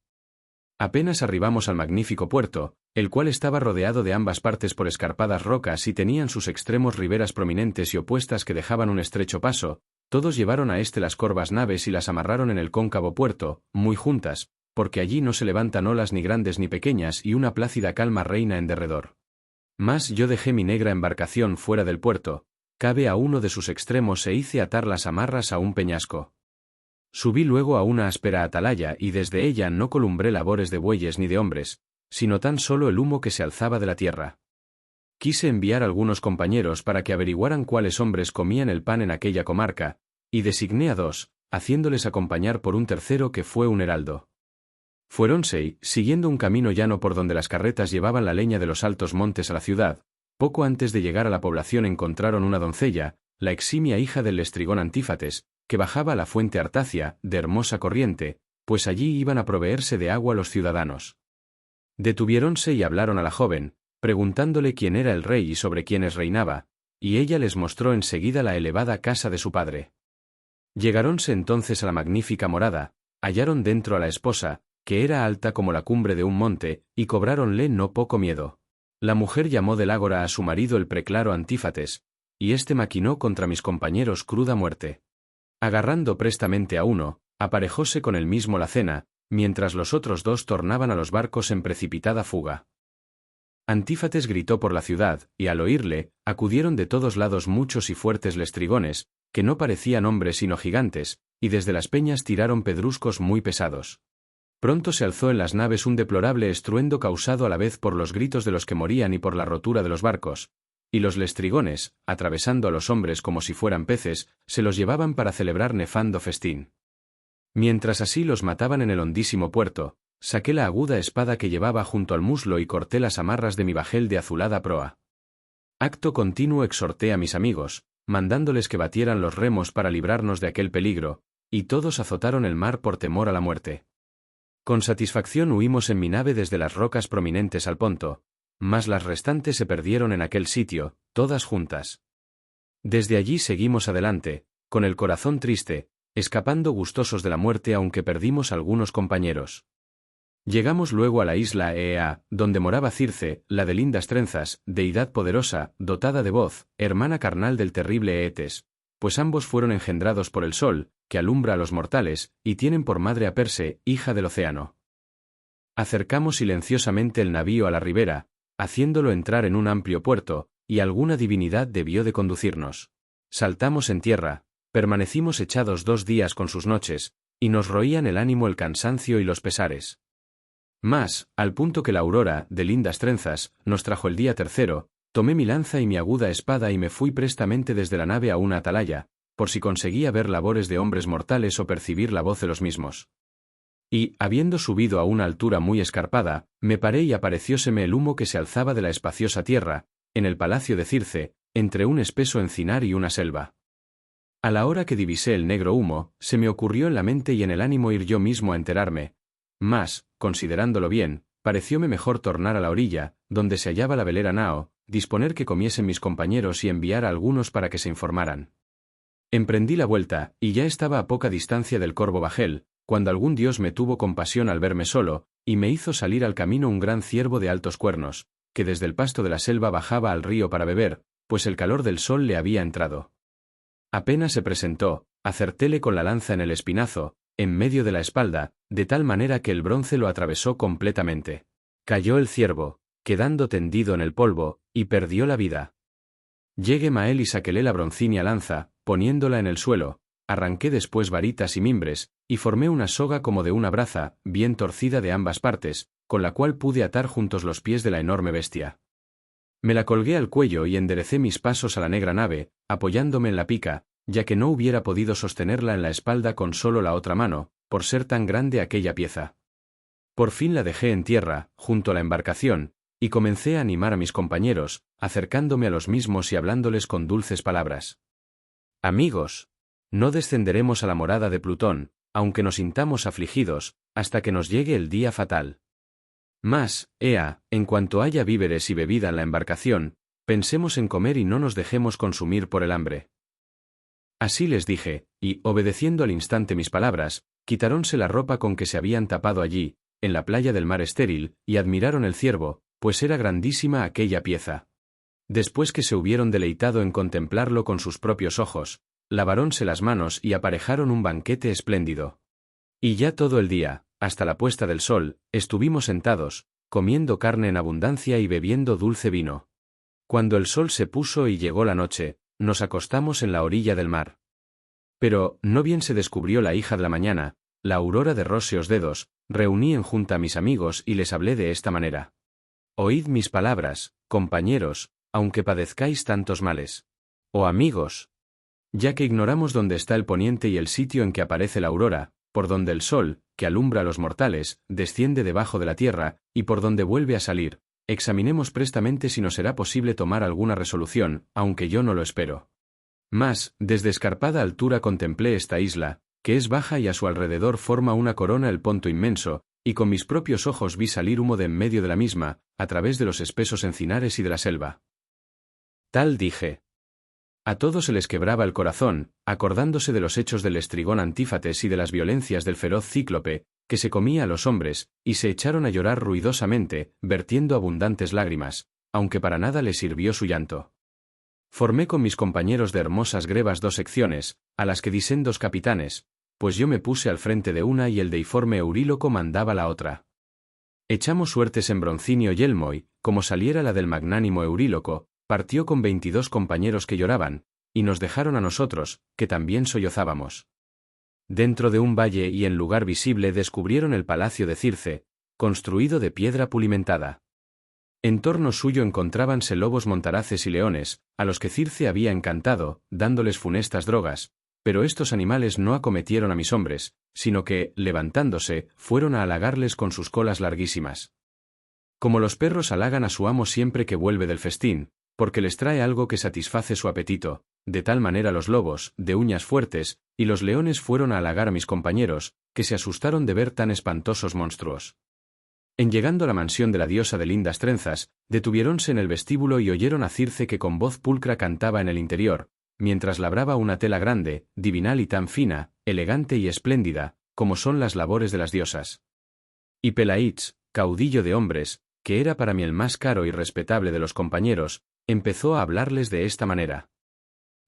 Apenas arribamos al magnífico puerto, el cual estaba rodeado de ambas partes por escarpadas rocas y tenía en sus extremos riberas prominentes y opuestas que dejaban un estrecho paso. Todos llevaron a las corvas naves y las amarraron en el cóncavo puerto, muy juntas, porque allí no se levantan olas ni grandes ni pequeñas y una plácida calma reina en derredor. Mas yo dejé mi negra embarcación fuera del puerto, cabe a uno de sus extremos e hice atar las amarras a un peñasco. Subí luego a una áspera atalaya y desde ella no columbré labores de bueyes ni de hombres, sino tan solo el humo que se alzaba de la tierra. Quise enviar algunos compañeros para que averiguaran cuáles hombres comían el pan en aquella comarca, y designé a 2, haciéndoles acompañar por un tercero que fue un heraldo. Fuéronse y, siguiendo un camino llano por donde las carretas llevaban la leña de los altos montes a la ciudad, poco antes de llegar a la población encontraron una doncella, la eximia hija del lestrigón Antífates, que bajaba a la fuente Artacia, de hermosa corriente, pues allí iban a proveerse de agua los ciudadanos. Detuviéronse y hablaron a la joven, preguntándole quién era el rey y sobre quiénes reinaba, y ella les mostró enseguida la elevada casa de su padre. Llegáronse entonces a la magnífica morada, hallaron dentro a la esposa, que era alta como la cumbre de un monte, y cobráronle no poco miedo. La mujer llamó del ágora a su marido el preclaro Antífates, y éste maquinó contra mis compañeros cruda muerte. Agarrando prestamente a uno, aparejóse con él mismo la cena, mientras los otros dos tornaban a los barcos en precipitada fuga. Antífates gritó por la ciudad, y al oírle, acudieron de todos lados muchos y fuertes lestrigones, que no parecían hombres sino gigantes, y desde las peñas tiraron pedruscos muy pesados. Pronto se alzó en las naves un deplorable estruendo causado a la vez por los gritos de los que morían y por la rotura de los barcos, y los lestrigones, atravesando a los hombres como si fueran peces, se los llevaban para celebrar nefando festín. Mientras así los mataban en el hondísimo puerto, saqué la aguda espada que llevaba junto al muslo y corté las amarras de mi bajel de azulada proa. Acto continuo exhorté a mis amigos, mandándoles que batieran los remos para librarnos de aquel peligro, y todos azotaron el mar por temor a la muerte. Con satisfacción huimos en mi nave desde las rocas prominentes al Ponto, mas las restantes se perdieron en aquel sitio, todas juntas. Desde allí seguimos adelante, con el corazón triste, escapando gustosos de la muerte aunque perdimos algunos compañeros. Llegamos luego a la isla Eea, donde moraba Circe, la de lindas trenzas, deidad poderosa, dotada de voz, hermana carnal del terrible Eetes, pues ambos fueron engendrados por el sol, que alumbra a los mortales, y tienen por madre a Perse, hija del océano. Acercamos silenciosamente el navío a la ribera, haciéndolo entrar en un amplio puerto, y alguna divinidad debió de conducirnos. Saltamos en tierra, permanecimos echados 2 días con sus noches, y nos roían el ánimo el cansancio y los pesares. Mas, al punto que la aurora, de lindas trenzas, nos trajo el día tercero, tomé mi lanza y mi aguda espada y me fui prestamente desde la nave a una atalaya, por si conseguía ver labores de hombres mortales o percibir la voz de los mismos. Y, habiendo subido a una altura muy escarpada, me paré y aparecióseme el humo que se alzaba de la espaciosa tierra, en el palacio de Circe, entre un espeso encinar y una selva. A la hora que divisé el negro humo, se me ocurrió en la mente y en el ánimo ir yo mismo a enterarme, mas, considerándolo bien, parecióme mejor tornar a la orilla, donde se hallaba la velera Nao, disponer que comiesen mis compañeros y enviar a algunos para que se informaran. Emprendí la vuelta, y ya estaba a poca distancia del corvo bajel, cuando algún dios me tuvo compasión al verme solo, y me hizo salir al camino un gran ciervo de altos cuernos, que desde el pasto de la selva bajaba al río para beber, pues el calor del sol le había entrado. Apenas se presentó, acertéle con la lanza en el espinazo, en medio de la espalda, de tal manera que el bronce lo atravesó completamente. Cayó el ciervo, quedando tendido en el polvo, y perdió la vida. Llegué Mael y saquéle la broncínea lanza, poniéndola en el suelo, arranqué después varitas y mimbres, y formé una soga como de una braza, bien torcida de ambas partes, con la cual pude atar juntos los pies de la enorme bestia. Me la colgué al cuello y enderecé mis pasos a la negra nave, apoyándome en la pica, ya que no hubiera podido sostenerla en la espalda con solo la otra mano, por ser tan grande aquella pieza. Por fin la dejé en tierra, junto a la embarcación, y comencé a animar a mis compañeros, acercándome a los mismos y hablándoles con dulces palabras. Amigos, no descenderemos a la morada de Plutón, aunque nos sintamos afligidos, hasta que nos llegue el día fatal. Mas, ea, en cuanto haya víveres y bebida en la embarcación, pensemos en comer y no nos dejemos consumir por el hambre. Así les dije, y, obedeciendo al instante mis palabras, quitáronse la ropa con que se habían tapado allí, en la playa del mar estéril, y admiraron el ciervo, pues era grandísima aquella pieza. Después que se hubieron deleitado en contemplarlo con sus propios ojos, lavaronse las manos y aparejaron un banquete espléndido. Y ya todo el día, hasta la puesta del sol, estuvimos sentados, comiendo carne en abundancia y bebiendo dulce vino. Cuando el sol se puso y llegó la noche, nos acostamos en la orilla del mar. Pero, no bien se descubrió la hija de la mañana, la aurora de róseos dedos, reuní en junta a mis amigos y les hablé de esta manera. Oíd mis palabras, compañeros, aunque padezcáis tantos males. Oh amigos, ya que ignoramos dónde está el poniente y el sitio en que aparece la aurora, por donde el sol, que alumbra a los mortales, desciende debajo de la tierra, y por donde vuelve a salir, examinemos prestamente si nos será posible tomar alguna resolución, aunque yo no lo espero. Mas, desde escarpada altura contemplé esta isla, que es baja y a su alrededor forma una corona el Ponto inmenso, y con mis propios ojos vi salir humo de en medio de la misma, a través de los espesos encinares y de la selva. Tal dije. A todos se les quebraba el corazón, acordándose de los hechos del estrigón Antífates y de las violencias del feroz cíclope, que se comía a los hombres, y se echaron a llorar ruidosamente, vertiendo abundantes lágrimas, aunque para nada les sirvió su llanto. Formé con mis compañeros de hermosas grebas 2 secciones, a las que di sendos capitanes, pues yo me puse al frente de una y el deiforme Euríloco mandaba la otra. Echamos suertes en Broncinio y Elmoy, como saliera la del magnánimo Euríloco, partió con 22 compañeros que lloraban, y nos dejaron a nosotros, que también sollozábamos. Dentro de un valle y en lugar visible descubrieron el palacio de Circe, construido de piedra pulimentada. En torno suyo encontrábanse lobos montaraces y leones, a los que Circe había encantado, dándoles funestas drogas, pero estos animales no acometieron a mis hombres, sino que, levantándose, fueron a halagarles con sus colas larguísimas. Como los perros halagan a su amo siempre que vuelve del festín, porque les trae algo que satisface su apetito, de tal manera los lobos, de uñas fuertes, y los leones fueron a halagar a mis compañeros, que se asustaron de ver tan espantosos monstruos. En llegando a la mansión de la diosa de lindas trenzas, detuviéronse en el vestíbulo y oyeron a Circe que con voz pulcra cantaba en el interior, mientras labraba una tela grande, divinal y tan fina, elegante y espléndida, como son las labores de las diosas. Y Pelaíts, caudillo de hombres, que era para mí el más caro y respetable de los compañeros, empezó a hablarles de esta manera.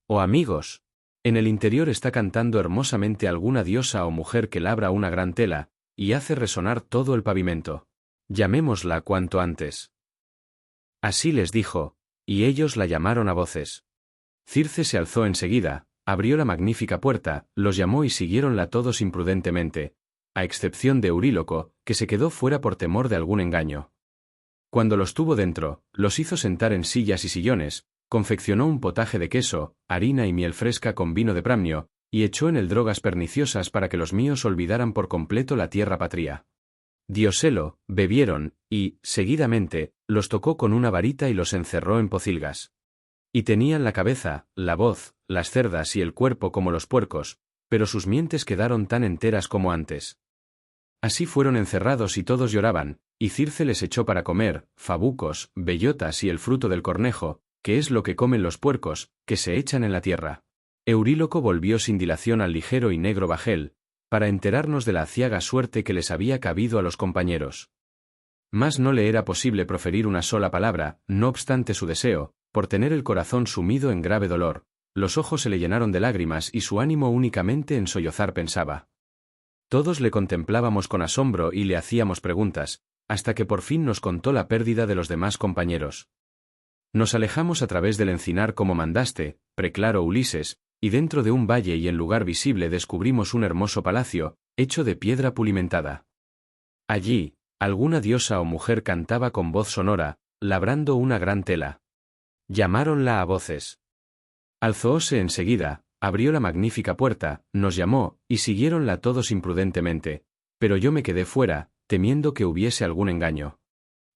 «Oh amigos, en el interior está cantando hermosamente alguna diosa o mujer que labra una gran tela, y hace resonar todo el pavimento. Llamémosla cuanto antes». Así les dijo, y ellos la llamaron a voces. Circe se alzó enseguida, abrió la magnífica puerta, los llamó y siguiéronla todos imprudentemente, a excepción de Euríloco, que se quedó fuera por temor de algún engaño. Cuando los tuvo dentro, los hizo sentar en sillas y sillones, confeccionó un potaje de queso, harina y miel fresca con vino de Pramnio, y echó en él drogas perniciosas para que los míos olvidaran por completo la tierra patria. Dioselo, bebieron, y, seguidamente, los tocó con una varita y los encerró en pocilgas. Y tenían la cabeza, la voz, las cerdas y el cuerpo como los puercos, pero sus mientes quedaron tan enteras como antes. Así fueron encerrados y todos lloraban, y Circe les echó para comer, fabucos, bellotas y el fruto del cornejo, que es lo que comen los puercos, que se echan en la tierra. Euríloco volvió sin dilación al ligero y negro bajel, para enterarnos de la aciaga suerte que les había cabido a los compañeros. Mas no le era posible proferir una sola palabra, no obstante su deseo, por tener el corazón sumido en grave dolor, los ojos se le llenaron de lágrimas y su ánimo únicamente en sollozar pensaba. Todos le contemplábamos con asombro y le hacíamos preguntas, hasta que por fin nos contó la pérdida de los demás compañeros. Nos alejamos a través del encinar como mandaste, preclaro Ulises, y dentro de un valle y en lugar visible descubrimos un hermoso palacio, hecho de piedra pulimentada. Allí, alguna diosa o mujer cantaba con voz sonora, labrando una gran tela. Llamáronla a voces. Alzóse enseguida, abrió la magnífica puerta, nos llamó, y siguiéronla todos imprudentemente, pero yo me quedé fuera, temiendo que hubiese algún engaño.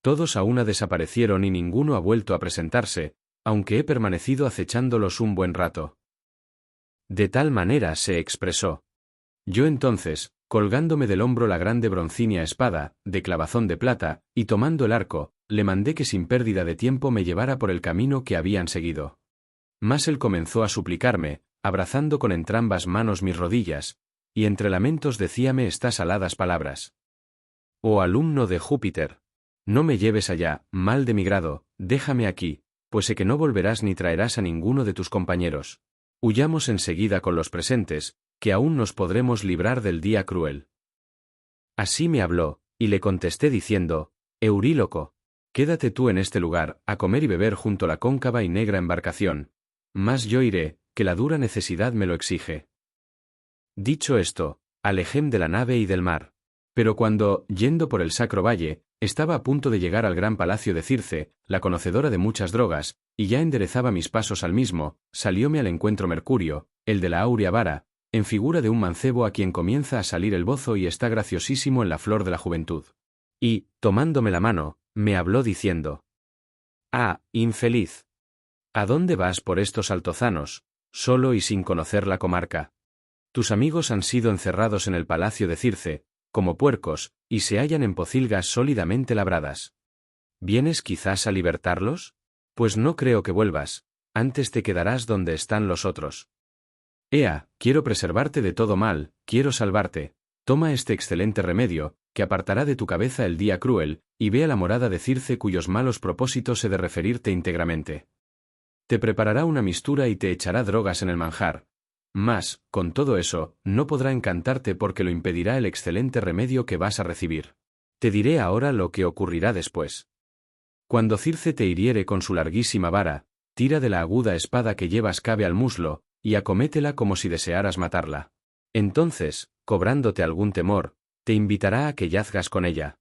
Todos a una desaparecieron y ninguno ha vuelto a presentarse, aunque he permanecido acechándolos un buen rato. De tal manera se expresó. Yo entonces, colgándome del hombro la grande broncínea espada, de clavazón de plata, y tomando el arco, le mandé que sin pérdida de tiempo me llevara por el camino que habían seguido. Mas él comenzó a suplicarme, abrazando con entrambas manos mis rodillas, y entre lamentos decíame estas aladas palabras. Oh alumno de Júpiter, no me lleves allá, mal de mi grado, déjame aquí, pues sé que no volverás ni traerás a ninguno de tus compañeros. Huyamos enseguida con los presentes, que aún nos podremos librar del día cruel. Así me habló, y le contesté diciendo, Euríloco, quédate tú en este lugar, a comer y beber junto a la cóncava y negra embarcación, mas yo iré, que la dura necesidad me lo exige. Dicho esto, alejéme de la nave y del mar. Pero cuando, yendo por el sacro valle, estaba a punto de llegar al gran palacio de Circe, la conocedora de muchas drogas, y ya enderezaba mis pasos al mismo, salióme al encuentro Mercurio, el de la áurea vara, en figura de un mancebo a quien comienza a salir el bozo y está graciosísimo en la flor de la juventud. Y, tomándome la mano, me habló diciendo: «Ah, infeliz. ¿A dónde vas por estos altozanos, solo y sin conocer la comarca? Tus amigos han sido encerrados en el palacio de Circe, como puercos, y se hallan en pocilgas sólidamente labradas. ¿Vienes quizás a libertarlos? Pues no creo que vuelvas, antes te quedarás donde están los otros. Ea, quiero preservarte de todo mal, quiero salvarte. Toma este excelente remedio, que apartará de tu cabeza el día cruel, y ve a la morada de Circe cuyos malos propósitos he de referirte íntegramente. Te preparará una mistura y te echará drogas en el manjar. Mas, con todo eso, no podrá encantarte porque lo impedirá el excelente remedio que vas a recibir. Te diré ahora lo que ocurrirá después. Cuando Circe te hiriere con su larguísima vara, tira de la aguda espada que llevas cabe al muslo, y acométela como si desearas matarla. Entonces, cobrándote algún temor, te invitará a que yazgas con ella.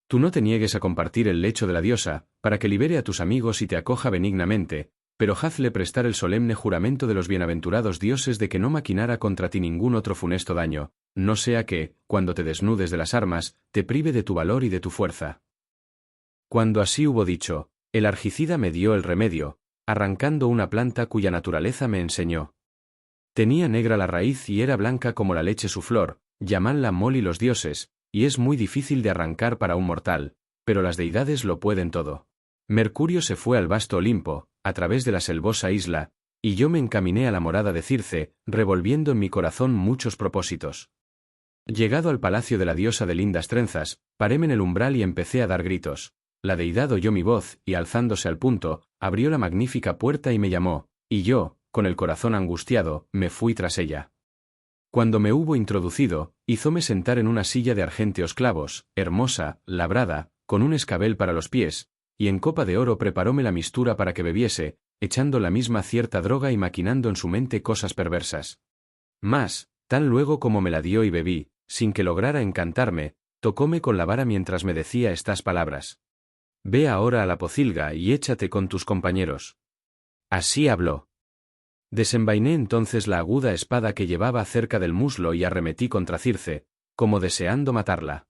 Tú no te niegues a compartir el lecho de la diosa, para que libere a tus amigos y te acoja benignamente, pero hazle prestar el solemne juramento de los bienaventurados dioses de que no maquinara contra ti ningún otro funesto daño, no sea que, cuando te desnudes de las armas, te prive de tu valor y de tu fuerza. Cuando así hubo dicho, el argicida me dio el remedio, arrancando una planta cuya naturaleza me enseñó. Tenía negra la raíz y era blanca como la leche su flor, llamanla moli los dioses, y es muy difícil de arrancar para un mortal, pero las deidades lo pueden todo. Mercurio se fue al vasto Olimpo, a través de la selvosa isla, y yo me encaminé a la morada de Circe, revolviendo en mi corazón muchos propósitos. Llegado al palacio de la diosa de lindas trenzas, paréme en el umbral y empecé a dar gritos. La deidad oyó mi voz, y alzándose al punto, abrió la magnífica puerta y me llamó, y yo, con el corazón angustiado, me fui tras ella. Cuando me hubo introducido, hízome sentar en una silla de argénteos clavos, hermosa, labrada, con un escabel para los pies, y en copa de oro preparóme la mistura para que bebiese, echando la misma cierta droga y maquinando en su mente cosas perversas. Mas, tan luego como me la dio y bebí, sin que lograra encantarme, tocóme con la vara mientras me decía estas palabras. Ve ahora a la pocilga y échate con tus compañeros. Así habló. Desenvainé entonces la aguda espada que llevaba cerca del muslo y arremetí contra Circe, como deseando matarla.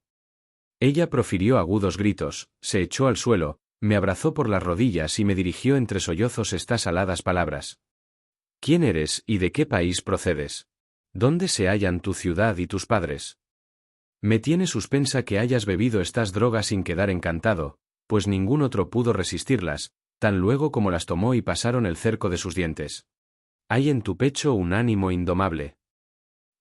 Ella profirió agudos gritos, se echó al suelo, me abrazó por las rodillas y me dirigió entre sollozos estas aladas palabras. ¿Quién eres y de qué país procedes? ¿Dónde se hallan tu ciudad y tus padres? Me tiene suspensa que hayas bebido estas drogas sin quedar encantado, pues ningún otro pudo resistirlas, tan luego como las tomó y pasaron el cerco de sus dientes. Hay en tu pecho un ánimo indomable.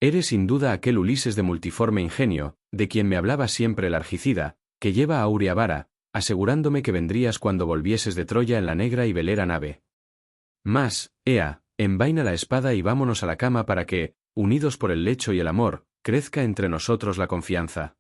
Eres sin duda aquel Ulises de multiforme ingenio, de quien me hablaba siempre el argicida, que lleva áurea vara, asegurándome que vendrías cuando volvieses de Troya en la negra y velera nave. Mas, ea, envaina la espada y vámonos a la cama para que, unidos por el lecho y el amor, crezca entre nosotros la confianza.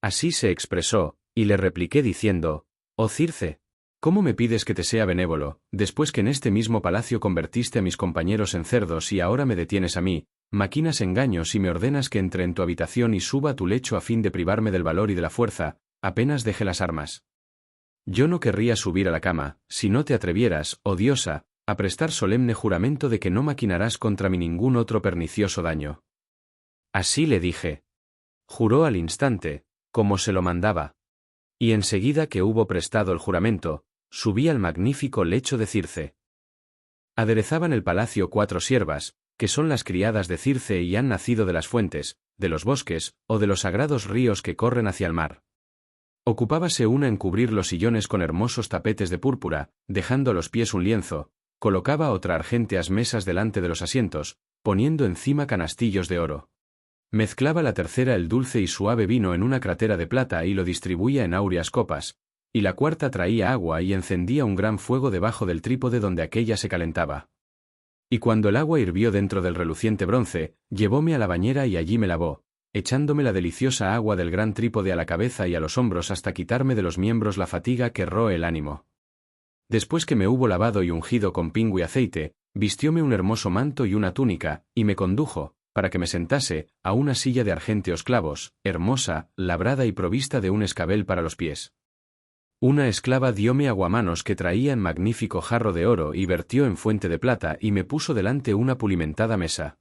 Así se expresó, y le repliqué diciendo, oh Circe, ¿cómo me pides que te sea benévolo, después que en este mismo palacio convertiste a mis compañeros en cerdos y ahora me detienes a mí, maquinas engaños y me ordenas que entre en tu habitación y suba a tu lecho a fin de privarme del valor y de la fuerza, apenas deje las armas? Yo no querría subir a la cama, si no te atrevieras, oh diosa, a prestar solemne juramento de que no maquinarás contra mí ningún otro pernicioso daño. Así le dije. Juró al instante, como se lo mandaba. Y enseguida que hubo prestado el juramento, subí al magnífico lecho de Circe. Aderezaban el palacio 4 siervas, que son las criadas de Circe y han nacido de las fuentes, de los bosques, o de los sagrados ríos que corren hacia el mar. Ocupábase una en cubrir los sillones con hermosos tapetes de púrpura, dejando a los pies un lienzo, colocaba otra argénteas mesas delante de los asientos, poniendo encima canastillos de oro. Mezclaba la tercera el dulce y suave vino en una crátera de plata y lo distribuía en áureas copas, y la cuarta traía agua y encendía un gran fuego debajo del trípode donde aquella se calentaba. Y cuando el agua hirvió dentro del reluciente bronce, llevóme a la bañera y allí me lavó, echándome la deliciosa agua del gran trípode a la cabeza y a los hombros hasta quitarme de los miembros la fatiga que roe el ánimo. Después que me hubo lavado y ungido con pingo y aceite, vistióme un hermoso manto y una túnica, y me condujo, para que me sentase, a una silla de argénteos clavos, hermosa, labrada y provista de un escabel para los pies. Una esclava dióme aguamanos que traía en magnífico jarro de oro y vertió en fuente de plata y me puso delante una pulimentada mesa.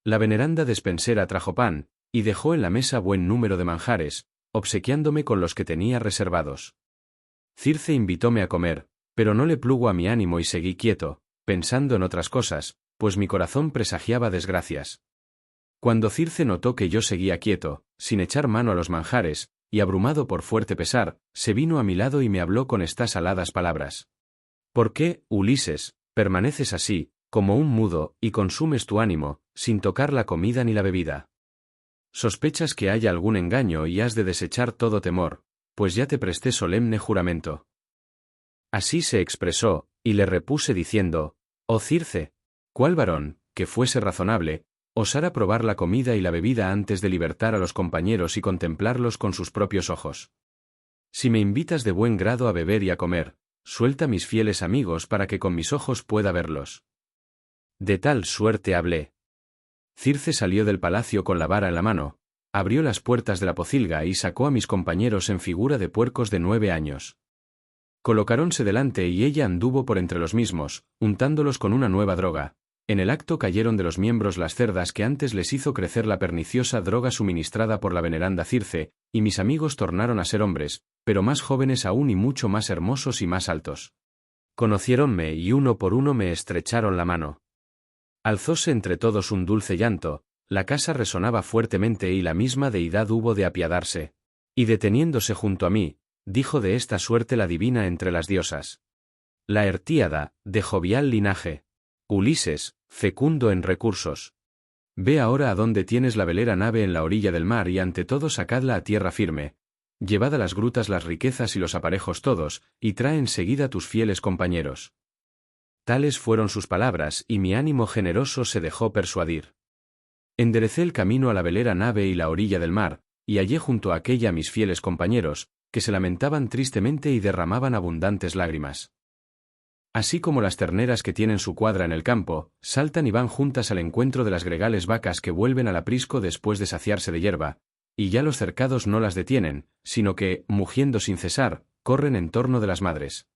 La veneranda despensera trajo pan, y dejó en la mesa buen número de manjares, obsequiándome con los que tenía reservados. Circe invitóme a comer, pero no le plugo a mi ánimo y seguí quieto, pensando en otras cosas, pues mi corazón presagiaba desgracias. Cuando Circe notó que yo seguía quieto, sin echar mano a los manjares, y abrumado por fuerte pesar, se vino a mi lado y me habló con estas aladas palabras. ¿Por qué, Ulises, permaneces así, como un mudo, y consumes tu ánimo, sin tocar la comida ni la bebida? Sospechas que haya algún engaño y has de desechar todo temor, pues ya te presté solemne juramento. Así se expresó, y le repuse diciendo, oh Circe, ¿cuál varón, que fuese razonable, osara probar la comida y la bebida antes de libertar a los compañeros y contemplarlos con sus propios ojos? Si me invitas de buen grado a beber y a comer, suelta mis fieles amigos para que con mis ojos pueda verlos. De tal suerte hablé. Circe salió del palacio con la vara en la mano, abrió las puertas de la pocilga y sacó a mis compañeros en figura de puercos de 9 años. Colocáronse delante y ella anduvo por entre los mismos, untándolos con una nueva droga. En el acto cayeron de los miembros las cerdas que antes les hizo crecer la perniciosa droga suministrada por la veneranda Circe, y mis amigos tornaron a ser hombres, pero más jóvenes aún y mucho más hermosos y más altos. Conociéronme y uno por uno me estrecharon la mano. Alzóse entre todos un dulce llanto, la casa resonaba fuertemente y la misma deidad hubo de apiadarse. Y deteniéndose junto a mí, dijo de esta suerte la divina entre las diosas. La Hertíada, de jovial linaje. Ulises, fecundo en recursos. Ve ahora a dónde tienes la velera nave en la orilla del mar y ante todo sacadla a tierra firme. Llevad a las grutas las riquezas y los aparejos todos, y trae enseguida tus fieles compañeros. Tales fueron sus palabras y mi ánimo generoso se dejó persuadir. Enderecé el camino a la velera nave y la orilla del mar, y hallé junto a aquella a mis fieles compañeros, que se lamentaban tristemente y derramaban abundantes lágrimas. Así como las terneras que tienen su cuadra en el campo, saltan y van juntas al encuentro de las gregales vacas que vuelven al aprisco después de saciarse de hierba, y ya los cercados no las detienen, sino que, mugiendo sin cesar, corren en torno de las madres.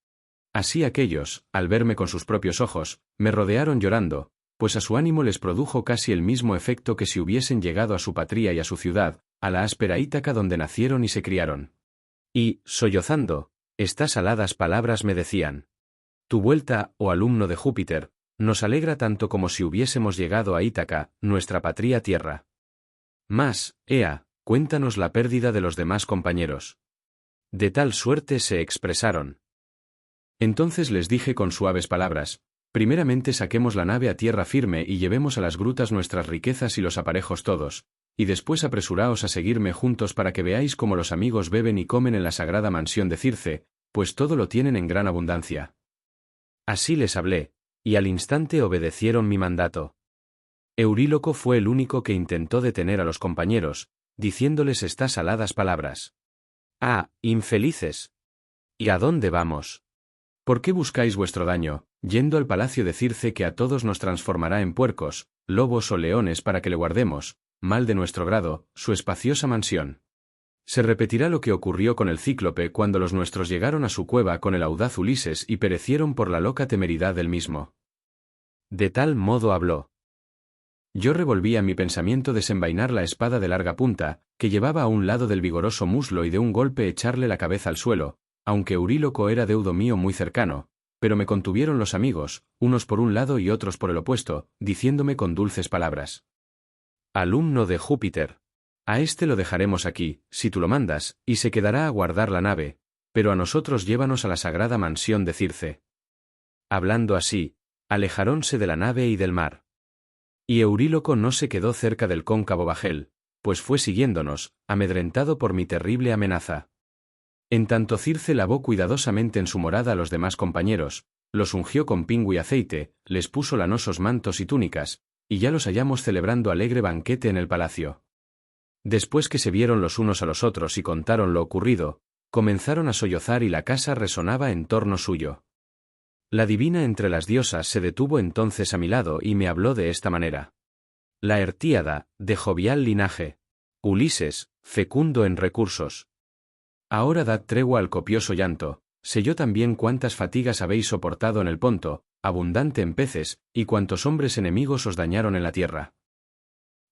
Así aquellos, al verme con sus propios ojos, me rodearon llorando, pues a su ánimo les produjo casi el mismo efecto que si hubiesen llegado a su patria y a su ciudad, a la áspera Ítaca donde nacieron y se criaron. Y, sollozando, estas aladas palabras me decían: tu vuelta, oh alumno de Júpiter, nos alegra tanto como si hubiésemos llegado a Ítaca, nuestra patria tierra. Mas, ea, cuéntanos la pérdida de los demás compañeros. De tal suerte se expresaron. Entonces les dije con suaves palabras: primeramente saquemos la nave a tierra firme y llevemos a las grutas nuestras riquezas y los aparejos todos, y después apresuraos a seguirme juntos para que veáis cómo los amigos beben y comen en la sagrada mansión de Circe, pues todo lo tienen en gran abundancia. Así les hablé, y al instante obedecieron mi mandato. Euríloco fue el único que intentó detener a los compañeros, diciéndoles estas aladas palabras. ¡Ah, infelices! ¿Y a dónde vamos? ¿Por qué buscáis vuestro daño, yendo al palacio de Circe que a todos nos transformará en puercos, lobos o leones para que le guardemos, mal de nuestro grado, su espaciosa mansión? Se repetirá lo que ocurrió con el cíclope cuando los nuestros llegaron a su cueva con el audaz Ulises y perecieron por la loca temeridad del mismo. De tal modo habló. Yo revolvía en mi pensamiento desenvainar la espada de larga punta, que llevaba a un lado del vigoroso muslo y de un golpe echarle la cabeza al suelo, aunque Euríloco era deudo mío muy cercano, pero me contuvieron los amigos, unos por un lado y otros por el opuesto, diciéndome con dulces palabras: alumno de Júpiter, a éste lo dejaremos aquí, si tú lo mandas, y se quedará a guardar la nave, pero a nosotros llévanos a la sagrada mansión de Circe. Hablando así, alejarónse de la nave y del mar. Y Euríloco no se quedó cerca del cóncavo bajel, pues fue siguiéndonos, amedrentado por mi terrible amenaza. En tanto Circe lavó cuidadosamente en su morada a los demás compañeros, los ungió con pingo y aceite, les puso lanosos mantos y túnicas, y ya los hallamos celebrando alegre banquete en el palacio. Después que se vieron los unos a los otros y contaron lo ocurrido, comenzaron a sollozar y la casa resonaba en torno suyo. La divina entre las diosas se detuvo entonces a mi lado y me habló de esta manera. La Hertíada, de jovial linaje. Ulises, fecundo en recursos. Ahora dad tregua al copioso llanto, sé yo también cuántas fatigas habéis soportado en el Ponto, abundante en peces, y cuántos hombres enemigos os dañaron en la tierra.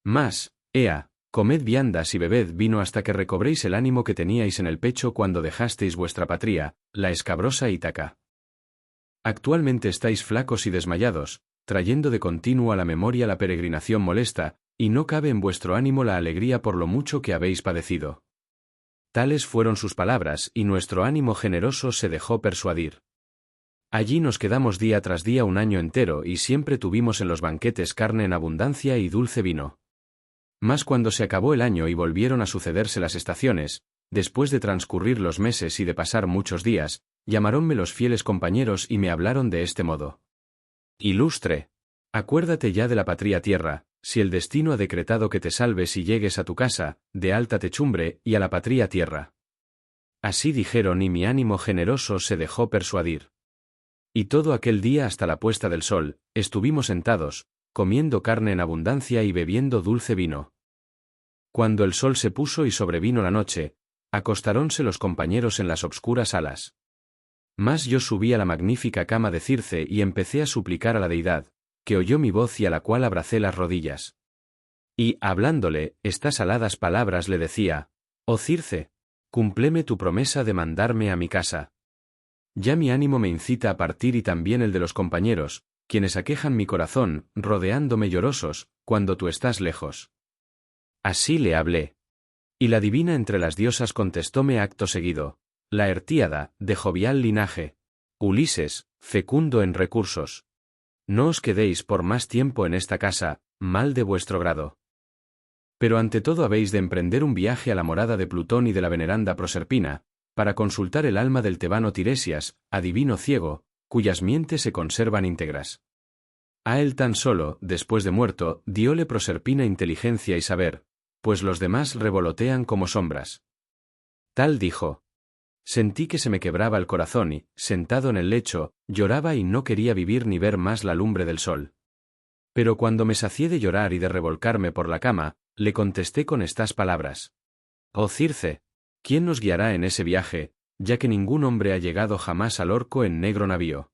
Mas, ea, comed viandas y bebed vino hasta que recobréis el ánimo que teníais en el pecho cuando dejasteis vuestra patria, la escabrosa Ítaca. Actualmente estáis flacos y desmayados, trayendo de continuo a la memoria la peregrinación molesta, y no cabe en vuestro ánimo la alegría por lo mucho que habéis padecido. Tales fueron sus palabras, y nuestro ánimo generoso se dejó persuadir. Allí nos quedamos día tras día un año entero y siempre tuvimos en los banquetes carne en abundancia y dulce vino. Mas cuando se acabó el año y volvieron a sucederse las estaciones, después de transcurrir los meses y de pasar muchos días, llamaronme los fieles compañeros y me hablaron de este modo. Ilustre, acuérdate ya de la patria tierra, si el destino ha decretado que te salves y llegues a tu casa, de alta techumbre, y a la patria tierra. Así dijeron y mi ánimo generoso se dejó persuadir. Y todo aquel día hasta la puesta del sol, estuvimos sentados, comiendo carne en abundancia y bebiendo dulce vino. Cuando el sol se puso y sobrevino la noche, acostarónse los compañeros en las obscuras salas. Mas yo subí a la magnífica cama de Circe y empecé a suplicar a la deidad, que oyó mi voz y a la cual abracé las rodillas. Y, hablándole, estas aladas palabras le decía: «Oh Circe, cúmpleme tu promesa de mandarme a mi casa. Ya mi ánimo me incita a partir y también el de los compañeros, quienes aquejan mi corazón, rodeándome llorosos, cuando tú estás lejos». Así le hablé. Y la divina entre las diosas contestóme acto seguido: «La Artíada, de jovial linaje. Ulises, fecundo en recursos. No os quedéis por más tiempo en esta casa, mal de vuestro grado. Pero ante todo habéis de emprender un viaje a la morada de Plutón y de la veneranda Proserpina, para consultar el alma del tebano Tiresias, adivino ciego, cuyas mientes se conservan íntegras. A él tan solo, después de muerto, dióle Proserpina inteligencia y saber, pues los demás revolotean como sombras». Tal dijo. Sentí que se me quebraba el corazón y, sentado en el lecho, lloraba y no quería vivir ni ver más la lumbre del sol. Pero cuando me sacié de llorar y de revolcarme por la cama, le contesté con estas palabras: «Oh Circe, ¿quién nos guiará en ese viaje, ya que ningún hombre ha llegado jamás al orco en negro navío?»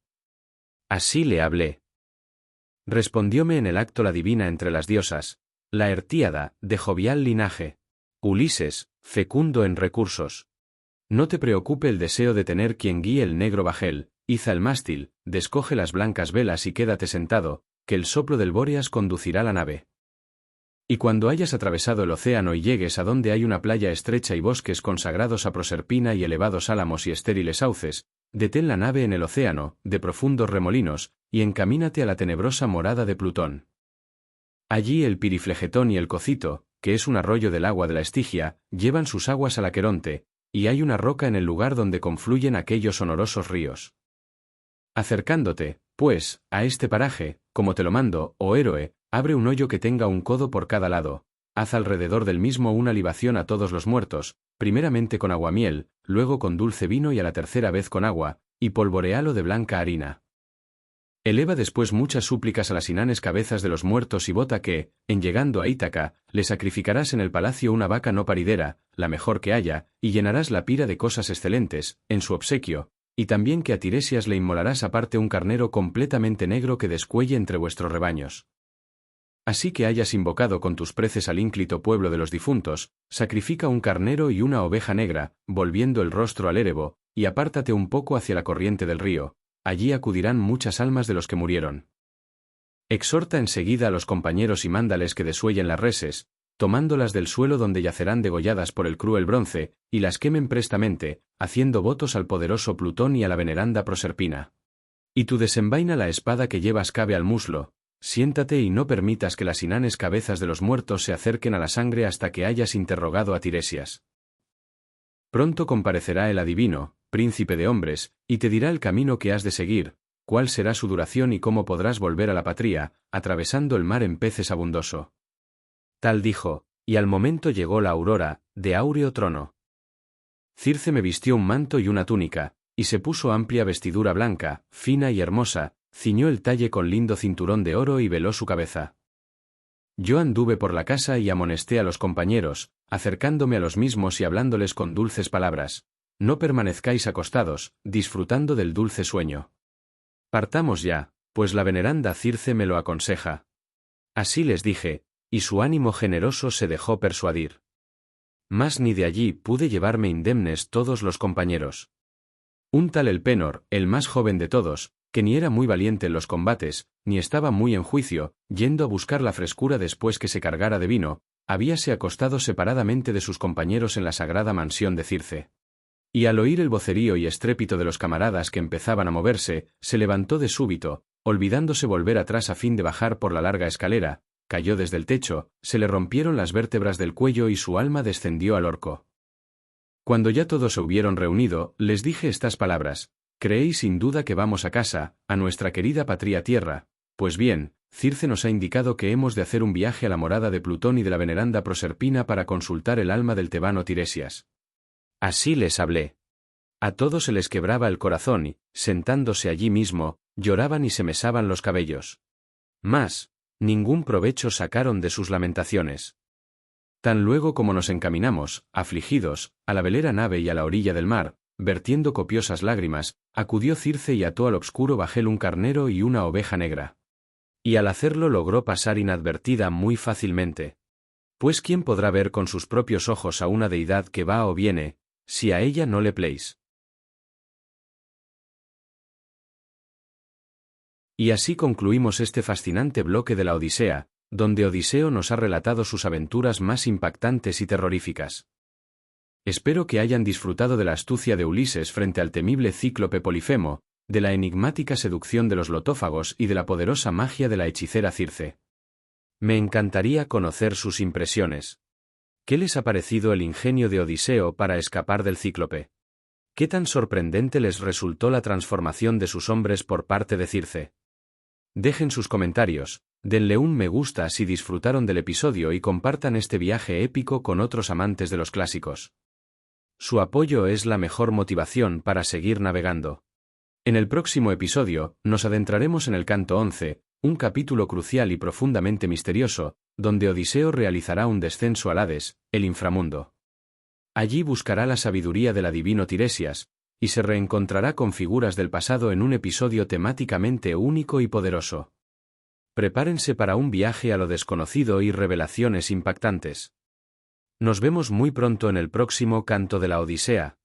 Así le hablé. Respondióme en el acto la divina entre las diosas: «La Artíada, de jovial linaje. Ulises, fecundo en recursos. No te preocupe el deseo de tener quien guíe el negro bajel, iza el mástil, descoge las blancas velas y quédate sentado, que el soplo del Bóreas conducirá la nave. Y cuando hayas atravesado el océano y llegues a donde hay una playa estrecha y bosques consagrados a Proserpina y elevados álamos y estériles sauces, detén la nave en el océano, de profundos remolinos, y encamínate a la tenebrosa morada de Plutón. Allí el Piriflegetón y el Cocito, que es un arroyo del agua de la Estigia, llevan sus aguas al Aqueronte, y hay una roca en el lugar donde confluyen aquellos sonorosos ríos. Acercándote, pues, a este paraje, como te lo mando, oh héroe, abre un hoyo que tenga un codo por cada lado, haz alrededor del mismo una libación a todos los muertos, primeramente con aguamiel, luego con dulce vino y a la tercera vez con agua, y polvorealo de blanca harina. Eleva después muchas súplicas a las inanes cabezas de los muertos y vota que, en llegando a Ítaca, le sacrificarás en el palacio una vaca no paridera, la mejor que haya, y llenarás la pira de cosas excelentes, en su obsequio, y también que a Tiresias le inmolarás aparte un carnero completamente negro que descuelle entre vuestros rebaños. Así que hayas invocado con tus preces al ínclito pueblo de los difuntos, sacrifica un carnero y una oveja negra, volviendo el rostro al Erebo, y apártate un poco hacia la corriente del río. Allí acudirán muchas almas de los que murieron. Exhorta enseguida a los compañeros y mándales que desuellen las reses, tomándolas del suelo donde yacerán degolladas por el cruel bronce, y las quemen prestamente, haciendo votos al poderoso Plutón y a la veneranda Proserpina. Y tú desenvaina la espada que llevas cabe al muslo, siéntate y no permitas que las inanes cabezas de los muertos se acerquen a la sangre hasta que hayas interrogado a Tiresias. Pronto comparecerá el adivino, príncipe de hombres, y te dirá el camino que has de seguir, cuál será su duración y cómo podrás volver a la patria, atravesando el mar en peces abundoso. Tal dijo, y al momento llegó la aurora, de áureo trono. Circe me vistió un manto y una túnica, y se puso amplia vestidura blanca, fina y hermosa, ciñó el talle con lindo cinturón de oro y veló su cabeza. Yo anduve por la casa y amonesté a los compañeros, acercándome a los mismos y hablándoles con dulces palabras: «No permanezcáis acostados, disfrutando del dulce sueño. Partamos ya, pues la veneranda Circe me lo aconseja». Así les dije, y su ánimo generoso se dejó persuadir. Mas ni de allí pude llevarme indemnes todos los compañeros. Un tal Elpenor, el más joven de todos, que ni era muy valiente en los combates, ni estaba muy en juicio, yendo a buscar la frescura después que se cargara de vino, habíase acostado separadamente de sus compañeros en la sagrada mansión de Circe. Y al oír el vocerío y estrépito de los camaradas que empezaban a moverse, se levantó de súbito, olvidándose volver atrás a fin de bajar por la larga escalera, cayó desde el techo, se le rompieron las vértebras del cuello y su alma descendió al orco. Cuando ya todos se hubieron reunido, les dije estas palabras: «Creéis sin duda que vamos a casa, a nuestra querida patria tierra. Pues bien, Circe nos ha indicado que hemos de hacer un viaje a la morada de Plutón y de la veneranda Proserpina para consultar el alma del tebano Tiresias». Así les hablé. A todos se les quebraba el corazón y, sentándose allí mismo, lloraban y se mesaban los cabellos. Mas, ningún provecho sacaron de sus lamentaciones. Tan luego como nos encaminamos, afligidos, a la velera nave y a la orilla del mar, vertiendo copiosas lágrimas, acudió Circe y ató al obscuro bajel un carnero y una oveja negra. Y al hacerlo logró pasar inadvertida muy fácilmente. Pues ¿quién podrá ver con sus propios ojos a una deidad que va o viene, si a ella no le pléis? Y así concluimos este fascinante bloque de la Odisea, donde Odiseo nos ha relatado sus aventuras más impactantes y terroríficas. Espero que hayan disfrutado de la astucia de Ulises frente al temible cíclope Polifemo, de la enigmática seducción de los lotófagos y de la poderosa magia de la hechicera Circe. Me encantaría conocer sus impresiones. ¿Qué les ha parecido el ingenio de Odiseo para escapar del cíclope? ¿Qué tan sorprendente les resultó la transformación de sus hombres por parte de Circe? Dejen sus comentarios, denle un me gusta si disfrutaron del episodio y compartan este viaje épico con otros amantes de los clásicos. Su apoyo es la mejor motivación para seguir navegando. En el próximo episodio, nos adentraremos en el canto 11, un capítulo crucial y profundamente misterioso, donde Odiseo realizará un descenso al Hades, el inframundo. Allí buscará la sabiduría del adivino Tiresias, y se reencontrará con figuras del pasado en un episodio temáticamente único y poderoso. Prepárense para un viaje a lo desconocido y revelaciones impactantes. Nos vemos muy pronto en el próximo canto de la Odisea.